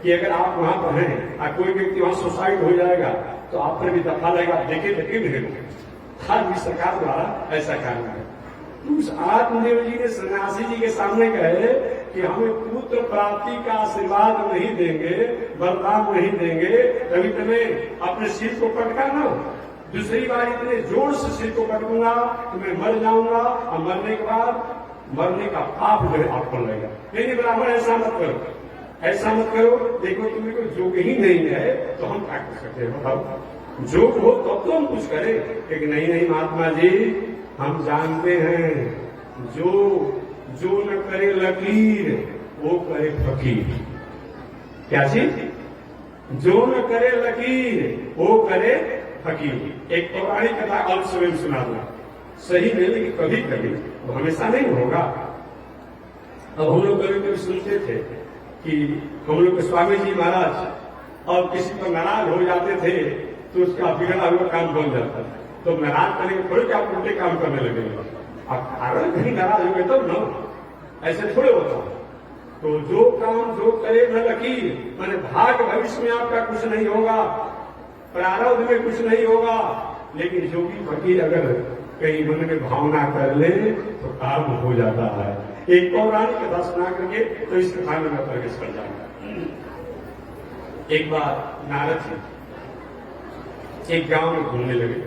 कि अगर आप वहां पर हैं और कोई व्यक्ति वहां सुसाइड हो जाएगा तो आप पर भी दफा लगेगा। देखे नहीं, आज भी सरकार द्वारा ऐसा कानून है। उस आत्मदेव जी ने सन्यासी जी के सामने कहे कि हमें पुत्र प्राप्ति का आशीर्वाद नहीं देंगे, वरदान नहीं देंगे, तभी तुम्हें अपने सिर को पटका ना, दूसरी बार इतने जोर से सिर को पटकूंगा कि मैं मर जाऊंगा और मरने के बाद मरने का पाप जो है आप पर लगेगा। नहीं ब्राह्मण ऐसा मत करो, ऐसा मत करो। देखो तुम्हें कोई जोग ही नहीं है तो हम क्या कर सकते हैं, बताओ। जोग हो तब तो हम कुछ करें, लेकिन नहीं महात्मा जी, हम जानते हैं जो न करे लकीर वो करे फकीर। क्या चीज? जो न करे लकीर वो करे फकीर। एक पौराणिक कथा आप स्वयं सुना दूंगा, सही नहीं लेकिन कभी कभी वो हमेशा नहीं होगा। अब हम लोग कभी कभी सुनते थे कि हम लोग के स्वामी जी महाराज और किसी पर नाराज हो जाते थे तो उसका बिगड़ा हुआ काम बन जाता था। तो नाराज करेंगे थोड़े कि आप उल्टे काम करने लगेंगे, आप अगर कहीं नाराज हो गए तब ना, ऐसे थोड़े होता है। तो जो काम जो करे न लकीर, मैंने भाग्य भविष्य में आपका कुछ नहीं होगा, प्रारब्ध में कुछ नहीं होगा, लेकिन योगी फकीर अगर कहीं मन में भावना कर ले तो काम हो जाता है। एक पौराणिक कथा सुना करके तो इस कथा में मैं प्रवेश कर जाऊंगा। एक बार नारद जी एक गांव में घूमने लगे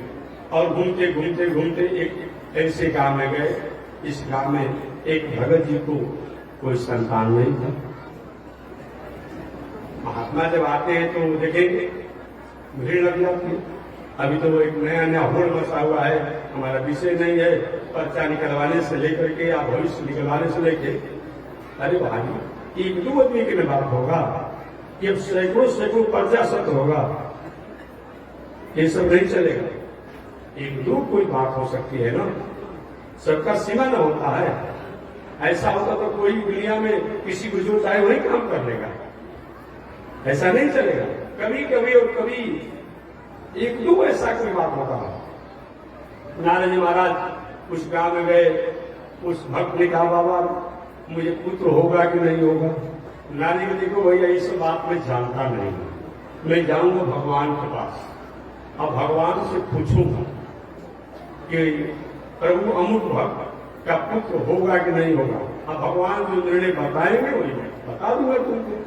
और घूमते घूमते घूमते एक ऐसे गांव में गए। इस गांव में एक भगत जी को कोई संतान नहीं था। महात्मा जब आते हैं तो देखेंगे भीड़ लग जाती है। अभी तो एक नया नया होड़ बसा हुआ है, हमारा विषय नहीं है, पर्चा निकलवाने से लेकर के या भविष्य निकलवाने से लेके, अरे भाई एक दो आदमी की बात होगा, ये सैकड़ों सैकड़ों पर्चा सत्य होगा, ये सब नहीं चलेगा। एक दो कोई बात हो सकती है ना, सबका सीमा न होता है। ऐसा होता तो कोई दुनिया में किसी को जो चाहे वही काम कर लेगा, ऐसा नहीं चलेगा। कभी कभी और कभी एक दो ऐसा कोई बात होता है। नारद जी महाराज उस गांव में गए, उस भक्त ने कहा बाबा मुझे पुत्र होगा कि नहीं होगा। नारद जी ने देखो भैया इस बात में जानता नहीं, मैं जाऊंगा भगवान के पास, अब भगवान से पूछूंगा कि प्रभु अमुक भक्त का पुत्र होगा कि नहीं होगा। अब भगवान जो निर्णय बताएंगे वही मैं बता दूंगा तुमको।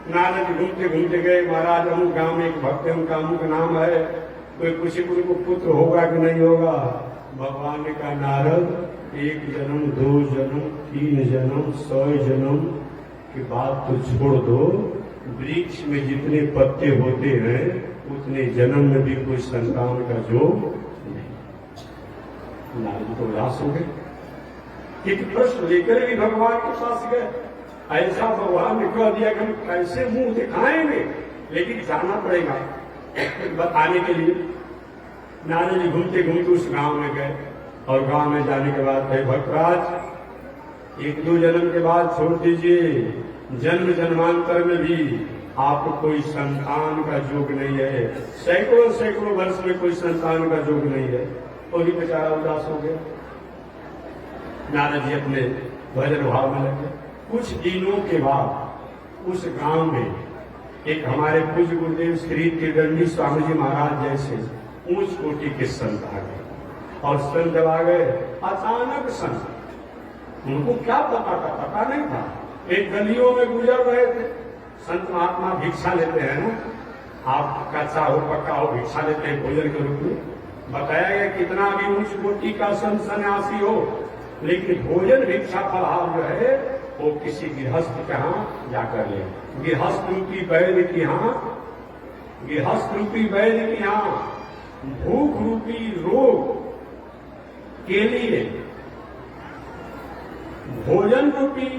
नारद घूमते घूमते गए, महाराज अमुक गांव में एक भक्त है, उनका अमुक नाम है, कोई पूछे उनको पुत्र होगा कि नहीं होगा। भगवान ने कहा नारद एक जन्म, दो जन्म, 3 जन्म, 100 जन्म की बात तो छोड़ दो, वृक्ष में जितने पत्ते होते हैं उतने जन्म में भी कोई संतान का योग नहीं। नारद तो उदास हो गए। एक प्रश्न लेकर भी भगवान के पास गए, ऐसा भगवान ने कह दिया कि हम कैसे मुंह दिखाएंगे, लेकिन जाना पड़ेगा बताने के लिए। नारद जी घूमते घूमते उस गांव में गए और गांव में जाने के बाद कहे भक्तराज 1-2 जन्म के बाद छोड़ दीजिए, जन्म जन्मांतर में भी आपको कोई संतान का योग नहीं है, सैकड़ों सैकड़ों वर्ष में कोई संतान का योग नहीं है। और ही बेचारा उदास हो गया। नारद जी अपने भजन भाव में लगे। कुछ दिनों के बाद उस गांव में एक हमारे पूज्य गुरुदेव श्री त्रिदंडी स्वामी जी महाराज जैसे ऊंच कोटि के संत आ गए। और संत जब आ गए, अचानक संत, उनको क्या पता नहीं था। एक गलियों में गुजर रहे थे, संत महात्मा भिक्षा लेते हैं ना, आप कच्चा हो पक्का हो भिक्षा लेते हैं भोजन के रूप में। बताया गया कितना भी उच्च कोटि का संत सन्यासी हो, लेकिन भोजन भिक्षा फलहार जो है वो किसी गृहस्थ के यहाँ जाकर ले। गृहस्थ रूपी वैद्य के यहाँ, गृहस्थ रूपी वैद्य के यहाँ भूख रूपी रोग के लिए भोजन रूपी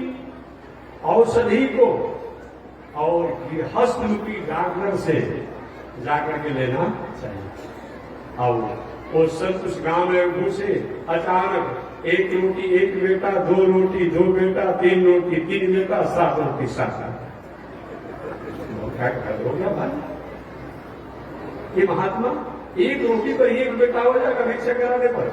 औषधि को और गृहस्थ रूपी डॉक्टर से जाकर के लेना चाहिए। और वो संत उस गांव में घुसे, अचानक 1 रोटी 1 बेटा, 2 रोटी 2 बेटा, 3 रोटी 3 बेटा, 7 रोटी 7। क्या कर हो गया भाई, ये महात्मा 1 रोटी पर 1 बेटा हो जाएगा भिक्षा कराने पर।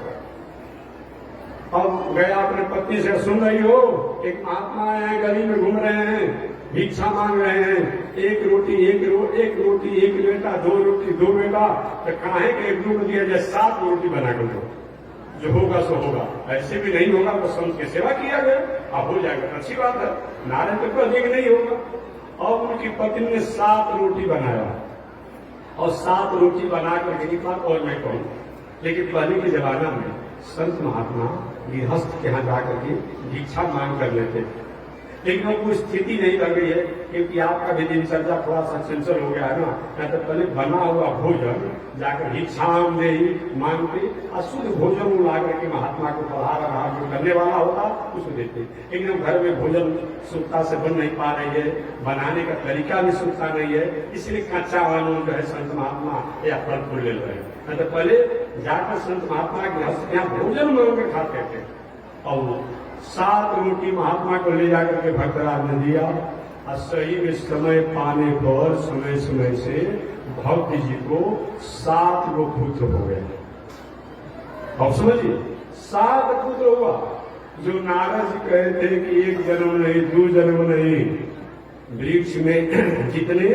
अब गया अपने पत्नी से, सुन रही हो एक महात्मा आए हैं, गली में घूम रहे हैं, भिक्षा मांग रहे हैं, 1 रोटी 1 रोटी 1 बेटा, 2 रोटी 2 बेटा, तो काहे के 1 रोटी दिया जाए, 7 रोटी बना कर दो, जो होगा सो होगा। ऐसे भी नहीं होगा तो संत की सेवा किया गया, अब हो जाएगा, अच्छी बात है। नारायण तो अधिक नहीं होगा। और उनकी पत्नी ने 7 रोटी बनाया और 7 रोटी बना करके निकला। और मैं कहूँ, लेकिन पहले के जमाना में संत महात्मा गृहस्थ के यहाँ जाकर के भिक्षा मांग कर लेते थे, लेकिन अब वो स्थिति नहीं बन गई है, क्योंकि आपका भी दिनचर्या थोड़ा सा चंचल हो गया है ना। या तो पहले बना हुआ भोजन जाकर भिक्षाम दे मांग के अशुद्ध भोजन ला करके महात्मा को पढ़ा रहा जो करने वाला होता उसको देते। लेकिन अब घर में भोजन शुद्धता से बन नहीं पा रही है, बनाने का तरीका भी शुद्धता नहीं है, इसलिए कच्चा वालों जो है संत महात्मा या फल फूल ले रहे हैं। तो पहले जाकर संत महात्मा के यहाँ भोजन मांग कर खाते थे। और 7 रोटी महात्मा को ले जाकर के भक्तराज ने दिया और सही में समय पाने पर समय समय से भक्त जी को 7 गो पुत्र हो गए। अब समझिए 7 पुत्र हुआ। जो नारद जी कहते थे कि 1 जन्म नहीं 2 जन्म नहीं, वृक्ष में जितने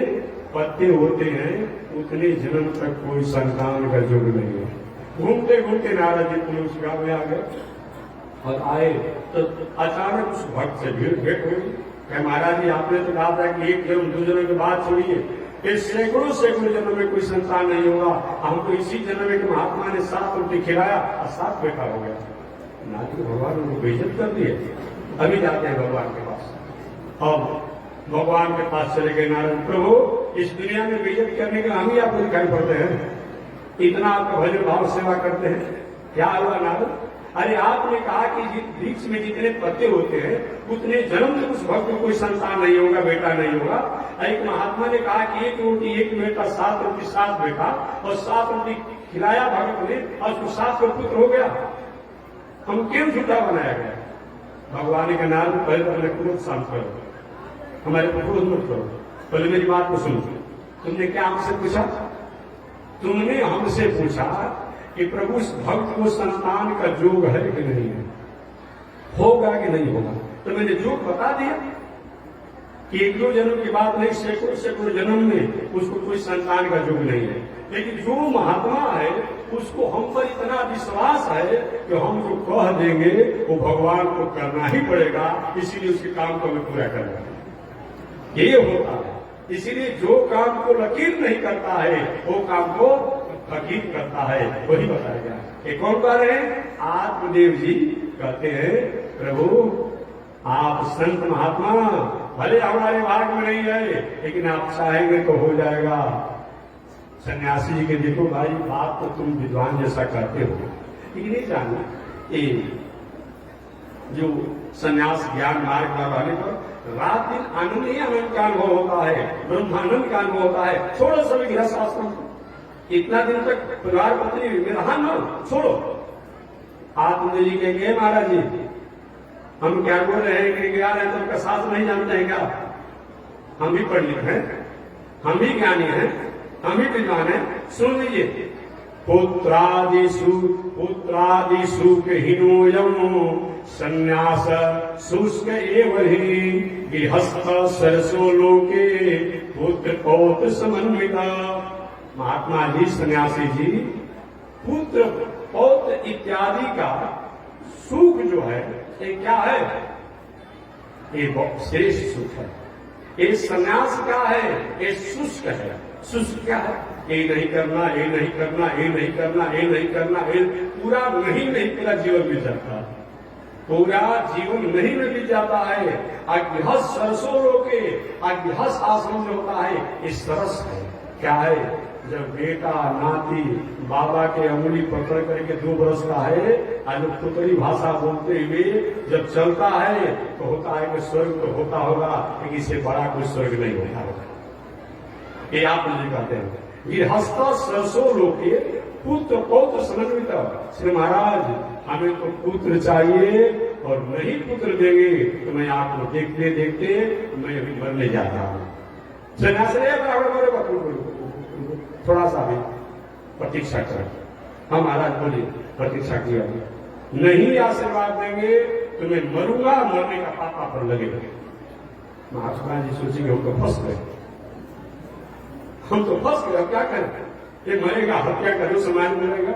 पत्ते होते हैं उतने जन्म तक कोई संतान का युग नहीं है। घूमते घूमते नारद जी पुरुष गांव में आ गए और आए तो अचानक उस भक्त से भेंट हुई। कहे महाराज जी आपने तो कहा था कि 1 जन्म 2 जन्म के बाद छोड़िए, इस सैकड़ों सैकड़ों जन्म में कोई संतान नहीं होगा। हमको इसी जन्म में महात्मा ने 7 रोटी खिलाया और 7 बेटा हो गया। नारद भगवान उनको बेइज्जत कर दिए। अभी जाते हैं भगवान के पास। अब भगवान के पास चले गए नारद, प्रभु इस दुनिया में बेइज्जत करने के हम ही आपको दिखाई पड़ते हैं, इतना आपका भजन भाव सेवा करते हैं, क्या हुआ नारद? अरे आपने कहा कि वृक्ष में जितने पत्ते होते हैं उतने जन्म तक उस भक्त को कोई संतान नहीं होगा, बेटा नहीं होगा। एक महात्मा ने कहा कि 1 रोटी 1 बेटा, 7 रोटी 7 बेटा, और 7 रोटी खिलाया भगत ने और उसको 7 पुत्र हो गया। हम क्यों झूठा बनाया गया? भगवान के नाम पहले तो अपने क्रोध शांत करो, हमारे को क्रोध मत करो, पहले मेरी बात को सुनो। तुमने क्या हमसे पूछा? तुमने हमसे पूछा कि प्रभु इस भक्त को संतान का योग है कि नहीं है, होगा कि नहीं होगा। तो मैंने योग बता दिया कि 1-2 जन्म की बात नहीं, सैकड़ों सैकड़ों जन्म में उसको कोई संतान का योग नहीं है। लेकिन जो महात्मा है उसको हम पर इतना विश्वास है कि हम जो कह देंगे वो भगवान को करना ही पड़ेगा, इसीलिए उसके काम को हमें पूरा करना है। ये होता है। इसीलिए जो काम को लकीर नहीं करता है वो काम को फकीर करता है, वही बताया गया। ये कौन कह रहे हैं? आत्मदेव जी कहते हैं प्रभु आप संत महात्मा भले हमारे भाग में नहीं है, लेकिन आप चाहेंगे तो हो जाएगा। सन्यासी जी के देखो भाई बात तो तुम विद्वान जैसा करते हो, लेकिन नहीं जानना ये जो सन्यास ज्ञान मार्ग पर रहने पर रात दिन आनंद ही आनंद का अनुभव होता है, ब्रह्मानंद का अनुभव होता है। छोड़ो सभी गृहस्थ आश्रम, इतना दिन तक परिवार पत्नी में रहा न, छोड़ो। आत्मदेव जी कहेंगे महाराज जी हम क्या बोल रहे हैं कि यार है तुमका सास नहीं जानते हैं क्या? हम भी पढ़ लिखे हैं, हम भी ज्ञानी हैं, हम भी विद्वान हैं। सुन लीजिए, पुत्रादिषु हीनोयम संन्यास शुष्क एव हि गृहस्थ सरसो लोके पुत्र पौत्र समन्विता। महात्मा जी सन्यासी जी पुत्र पौत्र इत्यादि का सुख जो है ये क्या है? ये श्रेष्ठ सुख है। ये सन्यास क्या है? ये शुष्क है। शुष्क क्या है? ये नहीं करना, ये नहीं करना, ये नहीं करना, ये नहीं करना, ये पूरा नहीं पूरा जीवन बीत जाता है, पूरा जीवन नहीं में बीत जाता है। अज्ञहस सरसों रोके, अज्ञहस आश्रम जो होता है ये सरस है। क्या है? जब बेटा नाती बाबा के अंगुली पकड़ करके 2 बरस का है, आज पुतली भाषा बोलते हुए जब चलता है तो होता है कि स्वर्ग तो होता होगा, लेकिन इससे बड़ा कोई स्वर्ग नहीं होता होगा। ये आप मुझे कहते हैं गृहस्थ सरसों लोके पुत्र पौत्र समन्वित। श्री महाराज हमें तो पुत्र चाहिए और नहीं पुत्र देंगे तो मैं आपको देखते देखते मैं अभी मरने जाता हूँ। थोड़ा सा भी प्रतीक्षा करें। हम महाराज बोले प्रतीक्षा किया नहीं आशीर्वाद देंगे तो मैं मरूंगा, मरने का पापा पर लगेगा। महात्मा जी सोचेंगे हम तो फंस गए, हम तो फंस गए, क्या करें? ये मरेगा, हत्या करो समाज मरेगा।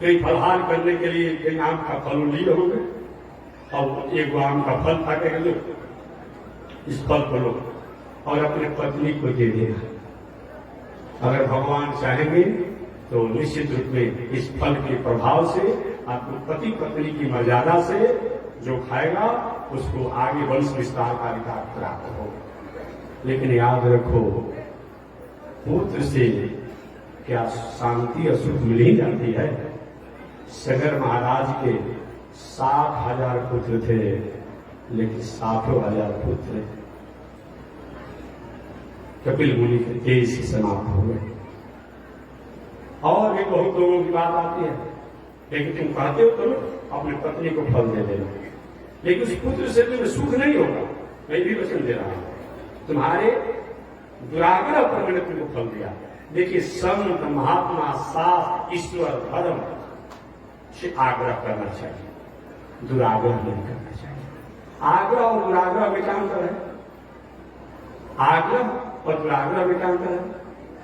कहीं फलहार करने के लिए कहीं आम का फल लिए होंगे और एक आम का फल खा के लो, इस फल को लो और अपने पत्नी को दे देना। अगर भगवान चाहेंगे तो निश्चित रूप में इस फल के प्रभाव से आपको पति पत्नी की मर्यादा से जो खाएगा उसको आगे वंश विस्तार का अधिकार प्राप्त होगा। लेकिन याद रखो पुत्र से क्या शांति और सुख मिल ही जाती है? सगर महाराज के 60,000 पुत्र थे, लेकिन 60,000 पुत्र कपिल मुनि के तेज से समाप्त हो गए। और भी बहुत लोगों की बात आती है, लेकिन तुम कहते हो तो अपनी पत्नी को फल दे देना, लेकिन उस पुत्र से तुम्हें सुख नहीं होगा। मैं भी वचन दे रहा हूं, तुम्हारे दुराग्रह पर मैंने तुमको फल दिया। देखिए, संत महात्मा शास्त्र ईश्वर धर्म से आग्रह करना चाहिए, दुराग्रह नहीं करना चाहिए। आग्रह और दुराग्रह में क्या अंतर है? आग्रह और दुराग्रह में क्या अंतर है?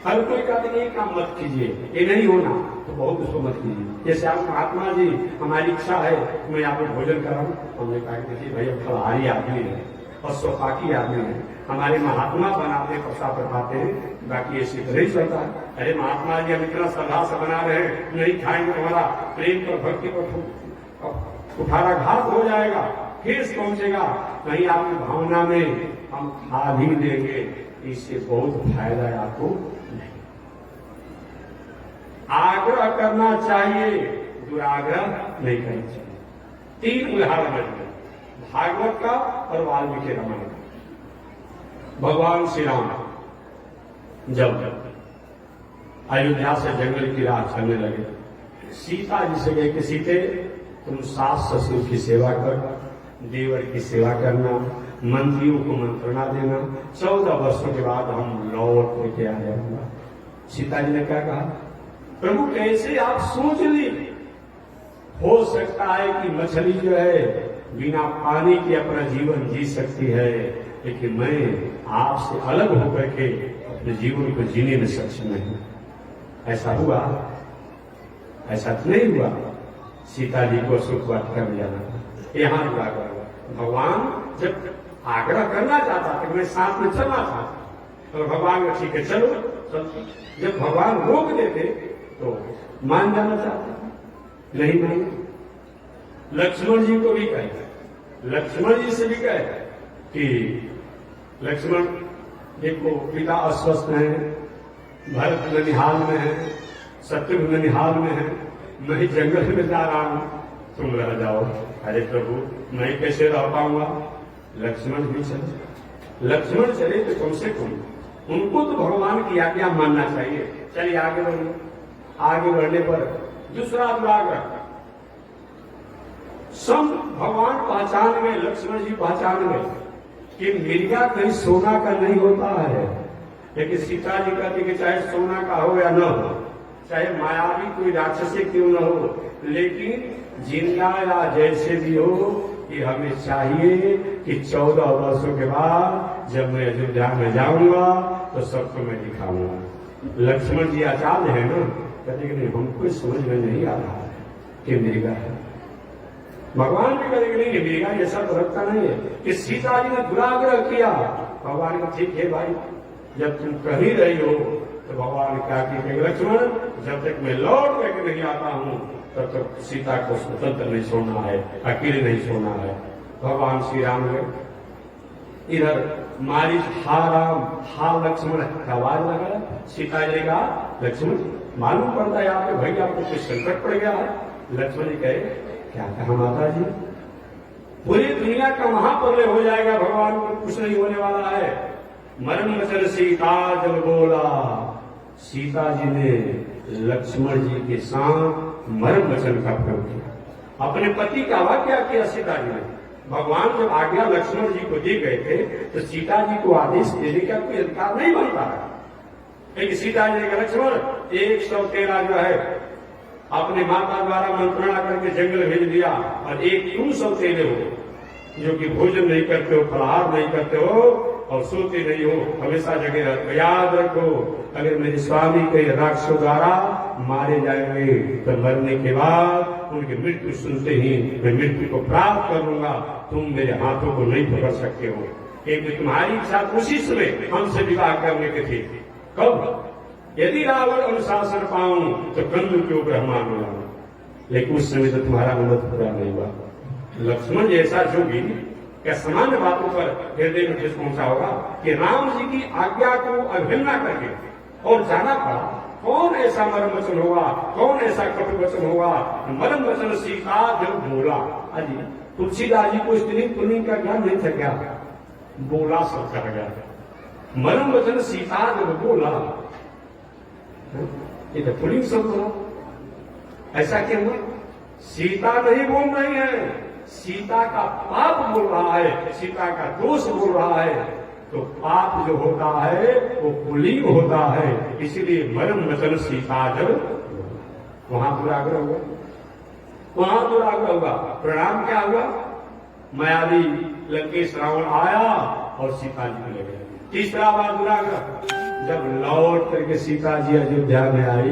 हर कोई कहते नहीं काम मत कीजिए, ये नहीं होना तो बहुत उसको मत कीजिए। जैसे आप महात्मा जी, हमारी इच्छा है मैं यहाँ पे भोजन कराऊं, हमने कहा कि देखिए भैया फलहारी आदमी है और सौभागी आदमी है, हमारे महात्मा बनाते प्रसाद रखाते हैं, बाकी ऐसे तो नहीं चलता है। अरे महात्मा जी हम इतना श्रद्धा से बना रहे हैं, नहीं खाएंगे हमारा प्रेम पर भक्ति पर कुठाराघात हो जाएगा, ठेस पहुंचेगा, नहीं आपकी भावना में हम खा भी देंगे, इससे बहुत फायदा है आपको नहीं। आग्रह करना चाहिए, दुराग्रह नहीं करना चाहिए। 3 उदाहरण है भागवत का और वाल्मीकि रामायण का। भगवान श्री राम जब अयोध्या से जंगल की राह चलने लगे, सीता जी से गए कि सीते तुम सास ससुर की सेवा कर, देवर की सेवा करना, मंत्रियों को मंत्रणा देना, 14 वर्षों के बाद हम लौट लेके आ जाऊंगा। सीता जी ने क्या कहा? प्रभु कैसे आप सोच ली? हो सकता है कि मछली जो है बिना पानी के अपना जीवन जी सकती है, लेकिन मैं आपसे अलग होकर के अपने जीवन को जीने में सक्षम नहीं। ऐसा हुआ? ऐसा तो नहीं हुआ। सीता जी को सुख वाटिका में जाना था, यहां हुआ। भगवान जब आग्रह करना चाहता था कि मैं साथ में चलना था, तो भगवान का ठीक है चलो चलते। जब भगवान रोक देते तो मान जाना चाहता था, नहीं माने। लक्ष्मण जी को भी कहे, लक्ष्मण जी से भी कहे कि लक्ष्मण देखो पिता अस्वस्थ है, भरत ननिहाल में है, शत्रुघ्न ननिहाल में है, मैं ही जंगल में जा रहा हूं, तुम रह जाओ। अरे प्रभु मैं कैसे रह पाऊंगा? लक्ष्मण भी चले। लक्ष्मण चले तो कम से कम उनको तो भगवान की आज्ञा मानना चाहिए। चलिए आगे बढ़िए। आगे बढ़ने पर दूसरा दुराग्रह, सब भगवान पहचान में, लक्ष्मण जी पहचान में कि मिर्गा कहीं सोना का नहीं होता है, लेकिन सीता जी कहती कि चाहे सोना का हो या न हो, चाहे मायावी कोई राक्षसी क्यों न हो, लेकिन जिंदा या जैसे भी हो, कि हमें चाहिए कि 14 वर्षों के बाद जब मैं अयोध्या में जाऊंगा तो सबको मैं दिखाऊंगा। लक्ष्मण जी आचार्य है ना, कहते कि नहीं हमको समझ में नहीं आ रहा है कि मृगा है। भगवान भी कहेंगे नहीं मृगा ऐसा तो रखता नहीं है कि सीता जी ने दुराग्रह किया। भगवान का ठीक है भाई, जब तुम कह ही रही हो तो भगवान क्या कहेंगे? लक्ष्मण जब तक मैं लौट करके नहीं आता हूं तब तक सीता को स्वतंत्र नहीं छोड़ना है, अकेले नहीं छोड़ना है। भगवान श्री राम ने इधर मारी हा राम हा लक्ष्मण का आवाज लगा, सीता जी का लक्ष्मण मालूम पड़ता है आपके भाई आपको कुछ संकट पड़ गया है। लक्ष्मण जी कहे क्या कहा माता जी, पूरी दुनिया का महाप्रलय हो जाएगा, भगवान को कुछ नहीं होने वाला है। मरण वचन सीता जब बोला, सीता जी ने लक्ष्मण जी के साथ मरण वचन का प्रयोग किया, अपने पति का वाक्य किया सीता जी ने। भगवान जब आज्ञा लक्ष्मण जी को दी गए थे तो सीता जी को आदेश देने का कोई अधिकार नहीं बनता है, लेकिन सीता जी ने लक्ष्मण 113 जो है अपने माता द्वारा मंत्रणा करके जंगल भेज दिया, और एक तुम सौतेले हो जो कि भोजन नहीं करते हो, फलाहार नहीं करते हो और सोते नहीं हो, हमेशा जगे रहते हो। याद रखो अगर मेरे स्वामी के राक्षसों द्वारा मारे जाएंगे तो मरने के बाद उनकी मृत्यु सुनते ही मैं मृत्यु को प्राप्त कर लूंगा, तुम मेरे हाथों को नहीं पकड़ सकते हो। एक तुम्हारी इच्छा उसी समय हमसे विवाह करने के थे, कब? यदि रावण अनुशासन पाऊं तो कंदु के ऊपर हम मिलाऊं, लेकिन उस समय तो तुम्हारा अनुमति पूरा नहीं हुआ। लक्ष्मण जैसा जोगी क्या सामान्य बातों पर हृदय में ठेस पहुंचा होगा कि राम जी की आज्ञा को अवहेलना करके और जाना पड़ा। कौन ऐसा मरम वचन होगा, कौन ऐसा कटु वचन होगा? मरम वचन सीता जब बोला, अजी तुलसीदास जी को स्त्री पुलिंग का ज्ञान नहीं था क्या? बोला सब कर गया। मरम वचन सीता जब बोला, ये तो पुलिंग शब्द हो, ऐसा क्या हुआ? सीता नहीं बोल रही है, सीता का पाप बोल रहा है, सीता का दोष बोल रहा है। तो पाप जो होता है वो पुलिंग होता है, इसीलिए मरम वचन सीता जब वहां दुराग्रह हुआ, वहां दुराग्रह हुआ। परिणाम क्या हुआ? मायावी लंकेश रावण आया और सीता जी को ले गया। तीसरा बार दुराग्रह, जब लौट करके सीता जी अयोध्या में आई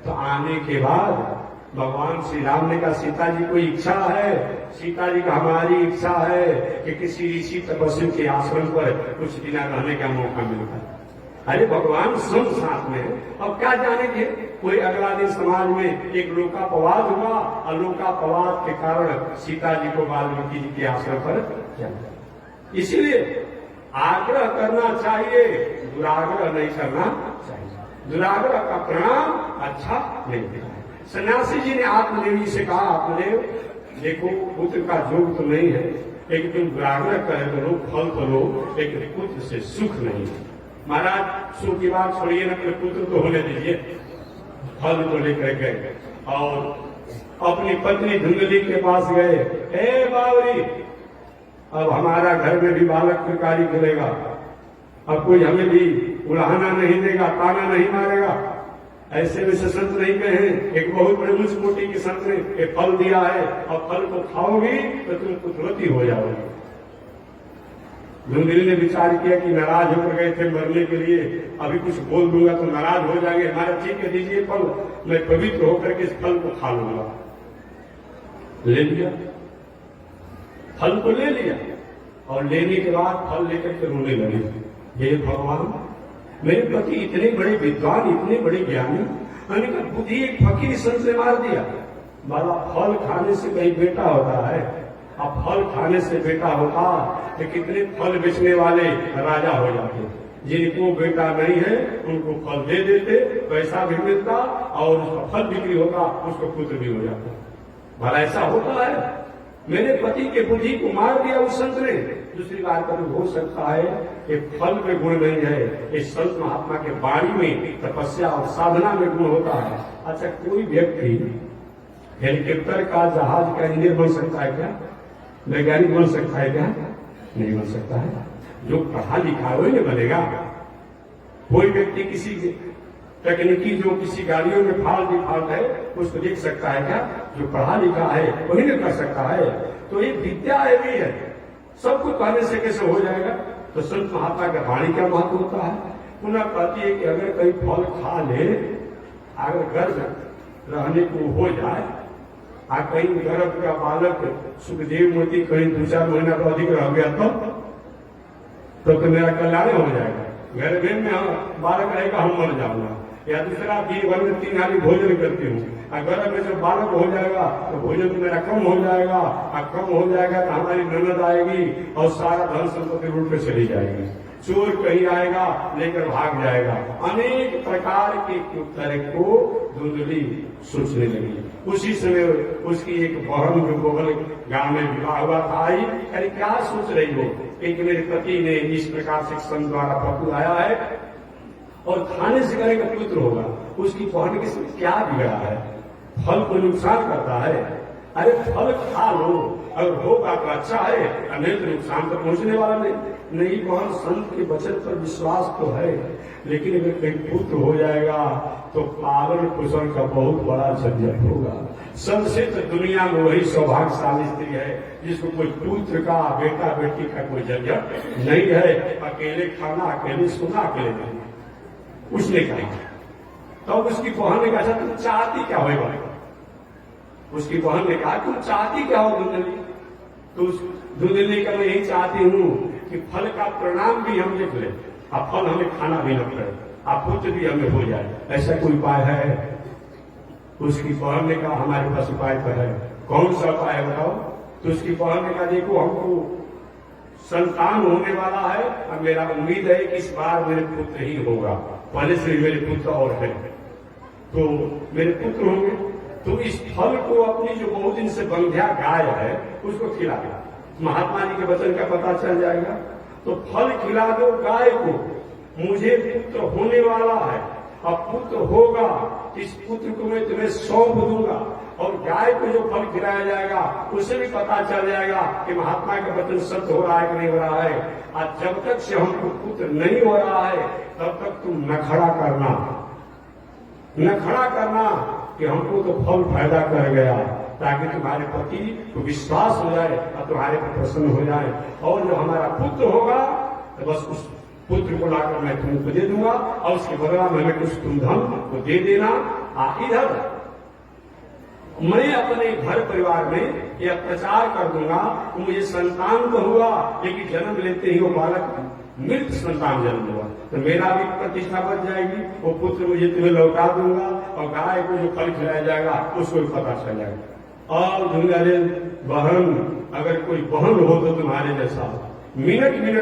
तो आने के बाद भगवान श्री राम ने कहा सीता जी को इच्छा है, सीता जी का हमारी इच्छा है कि किसी ऋषि तपस्वी के आश्रम पर कुछ दिन रहने का मौका मिलता है। अरे भगवान स्वयं साथ में, अब क्या जानेंगे? कोई अगला दिन समाज में एक लोकापवाद हुआ और लोकापवाद के कारण सीता जी को वाल्मीकि जी के आश्रम पर किया। इसीलिए आग्रह करना चाहिए, दुराग्रह नहीं करना चाहिए। दुराग्रह का परिणाम अच्छा नहीं दिखा। सन्यासी जी ने आत्मदेव जी से कहा, आत्मदेव देखो पुत्र का योग तो नहीं है, लेकिन तुम दुराग्रह करे तो लो, फल तो लो, लेकिन पुत्र से सुख नहीं है। महाराज सुख की बात छोड़िए ना, अपने पुत्र तो होने दीजिए। फल तो लेकर गए और अपनी पत्नी धुंधली के पास गए। हे बावरी, अब हमारा घर में भी बालक प्रकारी करेगा, अब कोई हमें भी उड़ाना नहीं देगा, ताना नहीं मारेगा। ऐसे में से संत नहीं कहे, एक बहुत बड़े उच्च कोटि के संत ने फल दिया है और फल को खाओगी तो तुम पुत्रवती हो जाओगी। धुंधली ने विचार किया कि नाराज होकर गए थे मरने के लिए, अभी कुछ बोल दूंगा तो नाराज हो जाएंगे, हमारा ठीक है दीजिए फल, मैं पवित्र होकर के इस फल को खा लूंगा। ले लिया, फल को ले लिया और लेने के बाद फल लेकर के रोने लगे। हे भगवान, मेरे पति इतने बड़े विद्वान, इतने बड़े ज्ञानी, मैंने कहा बुद्धि एक फकीर संत ने मार दिया। बाला फल खाने से कहीं बेटा होता है, अब फल खाने से बेटा होता तो कितने फल बेचने वाले राजा हो जाते। जिनको बेटा नहीं है उनको फल दे देते, पैसा भी मिलता और उसका फल बिक्री होता, उसको पुत्र भी हो जाता। भला ऐसा होता है? मेरे पति के बुद्धि को मार दिया उस संत ने। दूसरी बात कभी हो सकता है कि फल में गुण नहीं है, इस संत महात्मा के वाणी में, तपस्या और साधना में गुण होता है। अच्छा, कोई व्यक्ति हेलीकॉप्टर का, जहाज का इंजीनियर बन सकता है क्या? वैज्ञानिक बन सकता है क्या? नहीं बन सकता है। जो पढ़ा लिखा है वही बनेगा। कोई व्यक्ति किसी तकनीकी जो किसी गाड़ियों में फाल्ट है उसको देख सकता है क्या? जो पढ़ा लिखा है वही नहीं कर सकता है। तो ये विद्या भी है, सब कुछ कहने से कैसे हो जाएगा? तो संत महात्मा का वाणी क्या महत्व होता है? पुनः कहती है कि अगर कहीं फल खा ले, अगर गर्भ रहने को हो जाए, कहीं गर्भ का बालक सुखदेव मोती कहीं 2-4 महीना तो अधिक रह गया तो मेरा कल्याण हो जाएगा। गर्भ में बालक रहेगा, हम मर जाऊंगा। या दूसरा, दिन भर में 3 हाली भोजन करती हूँ, गर्भ में जब बालक हो जाएगा तो भोजन तो मेरा कम हो जाएगा, कम हो जाएगा तो हमारी ननद आएगी और सारा धन संपत्ति लूट के चली जाएगी, चोर कहीं आएगा लेकर भाग जाएगा। अनेक प्रकार के उत्तर को धुंधली सोचने लगी। उसी समय उसकी एक बहन जो बगल गांव में विवाह हुआ था आई, अरे क्या सोच रही हो? एक मेरे पति ने इस प्रकार से संत द्वारा पत्र आया है और खाने से करेगा पुत्र होगा। उसकी बहन के क्या बिगड़ा है? फल को नुकसान करता है। अरे फल खा लो, अगर होगा तो अच्छा है, नहीं तो नुकसान तो पहुंचने वाला नहीं। बहन, संत के वचन पर विश्वास तो है, लेकिन अगर कहीं पुत्र हो जाएगा तो पालन पोषण का बहुत बड़ा झंझट होगा। सबसे तो दुनिया में वही सौभाग्यशाली स्त्री है जिसको कोई पुत्र का, बेटा बेटी का कोई झंझट नहीं है। अकेले खाना, अकेले सोना, अकेले नहीं। उसने कहा तो उसकी बहन ने कहा तुम चाहती क्या होगा? उसकी बहन ने कहा तुम चाहती क्या हो धुंधली? तो धुंधली का मैं यही चाहती हूँ कि फल का परिणाम भी हम लिख ले, अब फल हमें खाना भी न पड़े, अब पुत्र भी हमें हो जाए। ऐसा कोई उपाय है? उसकी बहन ने कहा हमारे पास उपाय तो है। कौन सा उपाय है बताओ? तो उसकी बहन ने कहा देखो हमको संतान होने वाला है और मेरा उम्मीद है कि इस बार मेरे पुत्र ही होगा, पहले से मेरे पुत्र और है तो मेरे पुत्र होंगे। तो इस फल को अपनी जो बहुत दिन से बंध्या गाय है उसको खिला दो, महात्मा जी के वचन का पता चल जाएगा। तो फल खिला दो गाय को, मुझे पुत्र होने वाला है। अब पुत्र होगा, इस पुत्र को मैं तुम्हें सौंप दूंगा, और गाय को जो फल खिलाया जाएगा उसे भी पता चल जाएगा कि महात्मा का वचन सत्य हो रहा है कि नहीं हो रहा है। और जब तक से हमको पुत्र नहीं हो रहा है तब तक तुम न खड़ा करना कि हमको तो फल फायदा कर गया, ताकि तुम्हारे पति को विश्वास हो जाए और तुम्हारे पर प्रसन्न हो जाए। और जो हमारा पुत्र होगा तो बस उस पुत्र को लाकर मैं तुमको दे दूंगा, और उसके बदला में हमें कुछ तुम धन को दे देना। इधर मैं अपने घर परिवार में यह प्रचार कर दूंगा कि मुझे संतान तो हुआ, लेकिन जन्म लेते ही वो बालक मृत संतान जन्म हुआ, तो मेरा भी प्रतिष्ठा बच जाएगी, वो पुत्र मुझे तुम्हें लौटा दूंगा, और गाय को जो फल खिलाया जाएगा उसको भी पता चल जाएगा। और दुनिया बहन, अगर कोई बहन हो तो तुम्हारे जैसा मिनट में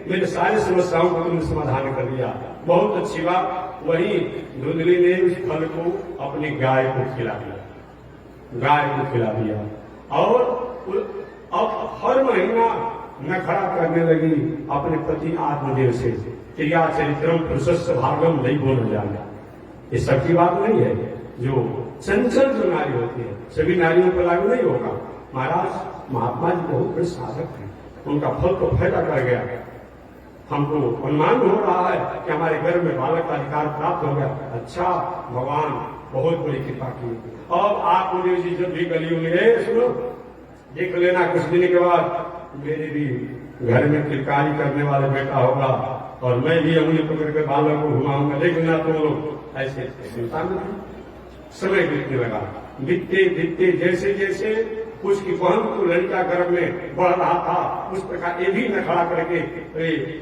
मेरे सारी समस्याओं को तुमने समाधान कर दिया, बहुत अच्छी बात। वही धुंधली ने उस फल को अपनी गाय को खिला दिया, और अब हर महीना नखरा करने लगी अपने पति आत्मदेव से, क्रिया चरित्रम प्रशस्त भागम नहीं बोल जाना। ये सबकी बात नहीं है, जो चंचल जो नारी होती है सभी नारियों पर लागू नहीं होगा। महाराज महात्मा जी बहुत बड़े साधक हैं, उनका फल तो फायदा कर गया, हमको अनुमान हो रहा है कि हमारे घर में बालक का अधिकार प्राप्त हो गया। अच्छा, भगवान बहुत बड़ी कृपा की। अब आप मुझे जी जब भी गलियों में सुनो देख लेना, कुछ दिन के बाद मेरे भी घर में किलकारी करने वाला बेटा होगा, और मैं भी उंगली पकड़ कर बालक को घुमाऊंगा, देखना तुम लोग ऐसे चिंता में। समय बीतने लगा, बीतते जैसे जैसे उसकी बहन को लड़का गर्भ में बढ़ रहा था, उस प्रकार ये भी न खड़ा करके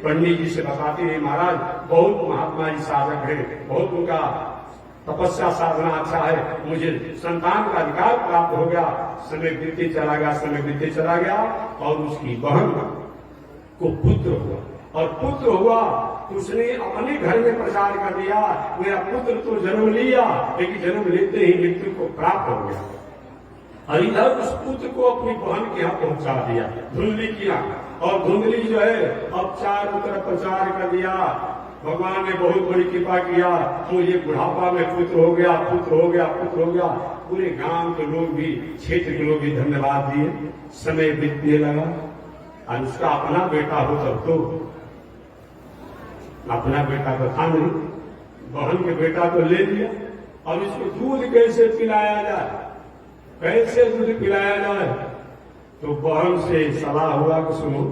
पंडित जी से बताते हैं, महाराज बहुत महात्मा जी साधक है, बहुत उनका तपस्या साधना अच्छा है, मुझे संतान का अधिकार प्राप्त हो गया। समय बीतते चला गया, और उसकी बहन को पुत्र हुआ, और पुत्र हुआ तो उसने अपने घर में प्रचार कर दिया, मेरा पुत्र तो जन्म लिया, लेकिन जन्म लेते ही मृत्यु को प्राप्त हो गया। और इधर उस पुत्र को अपनी बहन के यहाँ पहुंचा दिया, धुंधली किया, और धुंधली जो है अब चारों तरफ प्रचार कर दिया। भगवान ने बहुत बड़ी कृपा किया, मुझे बुढ़ापा में पुत्र हो गया। पूरे गांव के लोग भी, क्षेत्र के लोग भी धन्यवाद दिए। समय बीतने लगा, और उसका अपना बेटा हो तब तो, अपना बेटा तो था नहीं, बहन के बेटा तो ले लिया। अब इसको दूध कैसे पिलाया जाए, तो बहन से सलाह हुआ कि सुनो,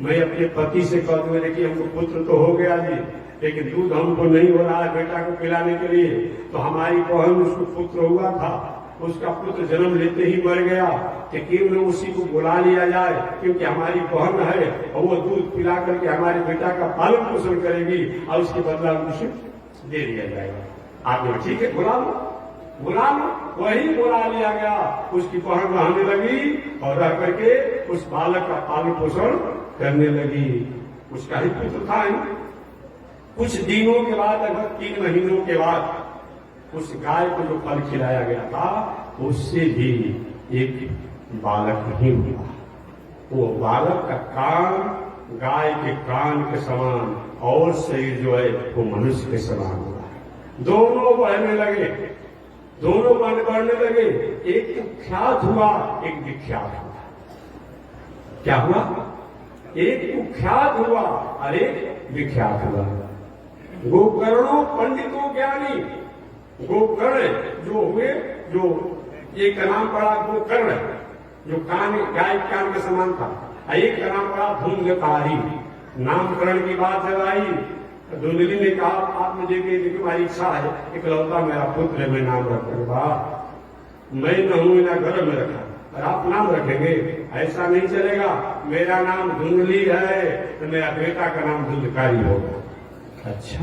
मैं अपने पति से कह दूंगा कि हमको पुत्र तो हो गया जी, लेकिन दूध हमको नहीं हो रहा है बेटा को पिलाने के लिए। तो हमारी बहन, उसको पुत्र हुआ था, उसका पुत्र जन्म लेते ही मर गया, कि क्यों न उसी को बुला लिया जाए, क्योंकि हमारी बहन है और वो दूध पिला करके हमारे बेटा का पालन पोषण करेगी, और उसके बदला उसे दे दिया जाएगा। आपने ठीक है, बुला लो। वही बुला लिया गया, उसकी बहन रहने लगी, और रह करके उस बालक का पालन पोषण करने लगी। उसका ही पुत्र था। कुछ दिनों के बाद, लगभग 3 महीनों के बाद, उस गाय को जो फल खिलाया गया था उससे भी एक बालक नहीं हुआ। वो बालक का कान गाय के कान के समान, और शरीर जो है वो मनुष्य के समान हुआ। दोनों बढ़ने लगे, एक कुख्यात हुआ, एक विख्यात हुआ। क्या हुआ? एक कुख्यात हुआ और एक विख्यात हुआ। गोकर्णों पंडितों ज्ञानी, गोकर्ण जो हुए, जो एक का नाम पड़ा गोकर्ण, जो कान गाय कान के समान था, एक का नाम पड़ा धुंधकारी। नामकरण की बात जब आई, धुंधली ने कहा, आप मुझे तुम्हारी इच्छा है, इकलौता मेरा पुत्र है, मैं नाम रखूंगा। मैं न हूं ना घर में रखा, और आप नाम रखेंगे, ऐसा नहीं चलेगा। मेरा नाम धुंधली है तो मेरा बेटा का नाम धुंधकारी होगा। अच्छा,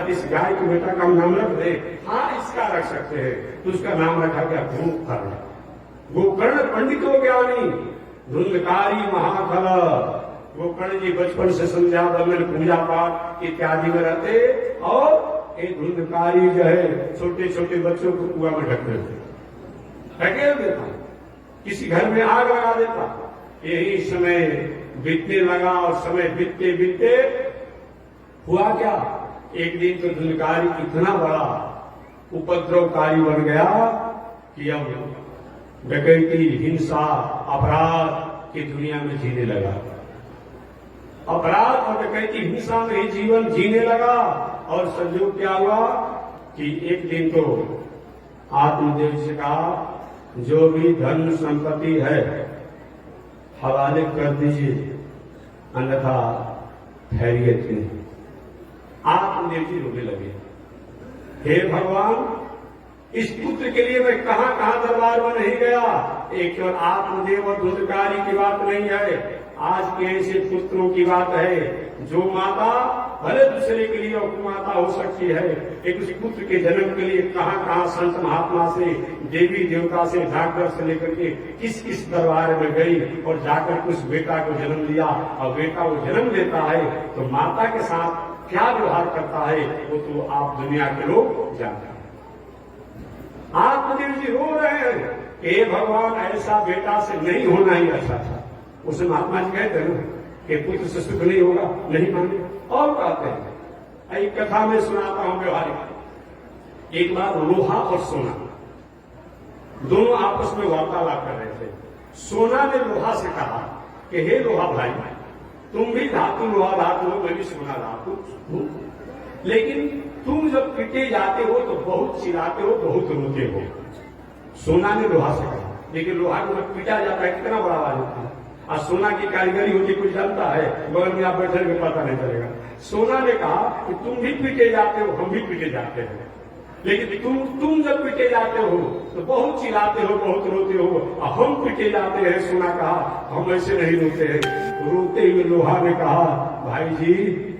इस गाय के बेटा का नाम रख दे। हाँ, इसका रख सकते हैं। तो उसका नाम रखा गया गोकर्ण। गोकर्ण पंडित हो ज्ञानी, धुंधकारी महाफल। गोकर्ण जी बचपन से संध्या में पूजा पाठ इत्यादि में रहते, और एक धुंधकारी जो है छोटे छोटे बच्चों को कुआं में ढकेल देता, किसी घर में आग लगा देता। यही समय बीतने लगा, और समय बीतते बीतते हुआ क्या एक दिन तो धुंधकारी इतना बड़ा उपद्रवकारी बन गया कि अब डकैती, हिंसा, अपराध की दुनिया में जीने लगा। अपराध और डकैती, हिंसा में ही जीवन जीने लगा। और संयोग क्या हुआ कि एक दिन तो आत्मदेव से कहा, जो भी धन संपत्ति है हवाले कर दीजिए, अन्यथा खैरियत नहीं। आत्मदेव जी रोने लगे, हे भगवान, इस पुत्र के लिए मैं कहां कहां दरबार में नहीं गया। एक केवल आत्मदेव और धुंधकारी की बात नहीं है, आज के ऐसे पुत्रों की बात है जो माता भले दूसरे के लिए उपमाता हो सकती है, एक उस पुत्र के जन्म के लिए कहां कहां संत महात्मा से, देवी देवता से, डॉक्टर से लेकर के किस किस दरबार में गई और जाकर उस बेटा को जन्म दिया। और बेटा वो जन्म लेता है तो माता के साथ क्या व्यवहार करता है वो तो आप दुनिया के लोग जानते हैं। आत्मदेव जी रो रहे हैं, हे भगवान, ऐसा बेटा से नहीं होना ही अच्छा था। उसे महात्मा जी कहते हैं कि पुत्र से सुख नहीं होगा, नहीं माने। और कहते हैं, एक कथा में सुनाता हूं व्यवहारिक। एक बार लोहा और सोना दोनों आपस में वार्तालाप कर रहे थे। सोना ने लोहा से कहा कि हे लोहा भाई, तुम भी धातु लोहा धातु हो, मैं भी सोना धातु हूं, लेकिन तुम जब पिटे जाते हो तो बहुत चिल्लाते हो, बहुत रोते हो। सोना ने लोहा से कहा, लेकिन लोहा को जब पीटा जाता है कितना बड़ा आवाज होता है। और सोना की कारीगरी होती कुछ जानता है, बगल में आप बैठे हुए पता नहीं चलेगा। सोना ने कहा कि तुम भी पीटे जाते हो, हम भी पीटे जाते हैं, लेकिन तुम जब पीटे जाते हो तो बहुत चिल्लाते हो, बहुत रोते हो, और हम पीटे जाते हैं। सोना कहा, हम ऐसे नहीं रोते हैं। रोते हुए लोहा ने कहा, भाई जी,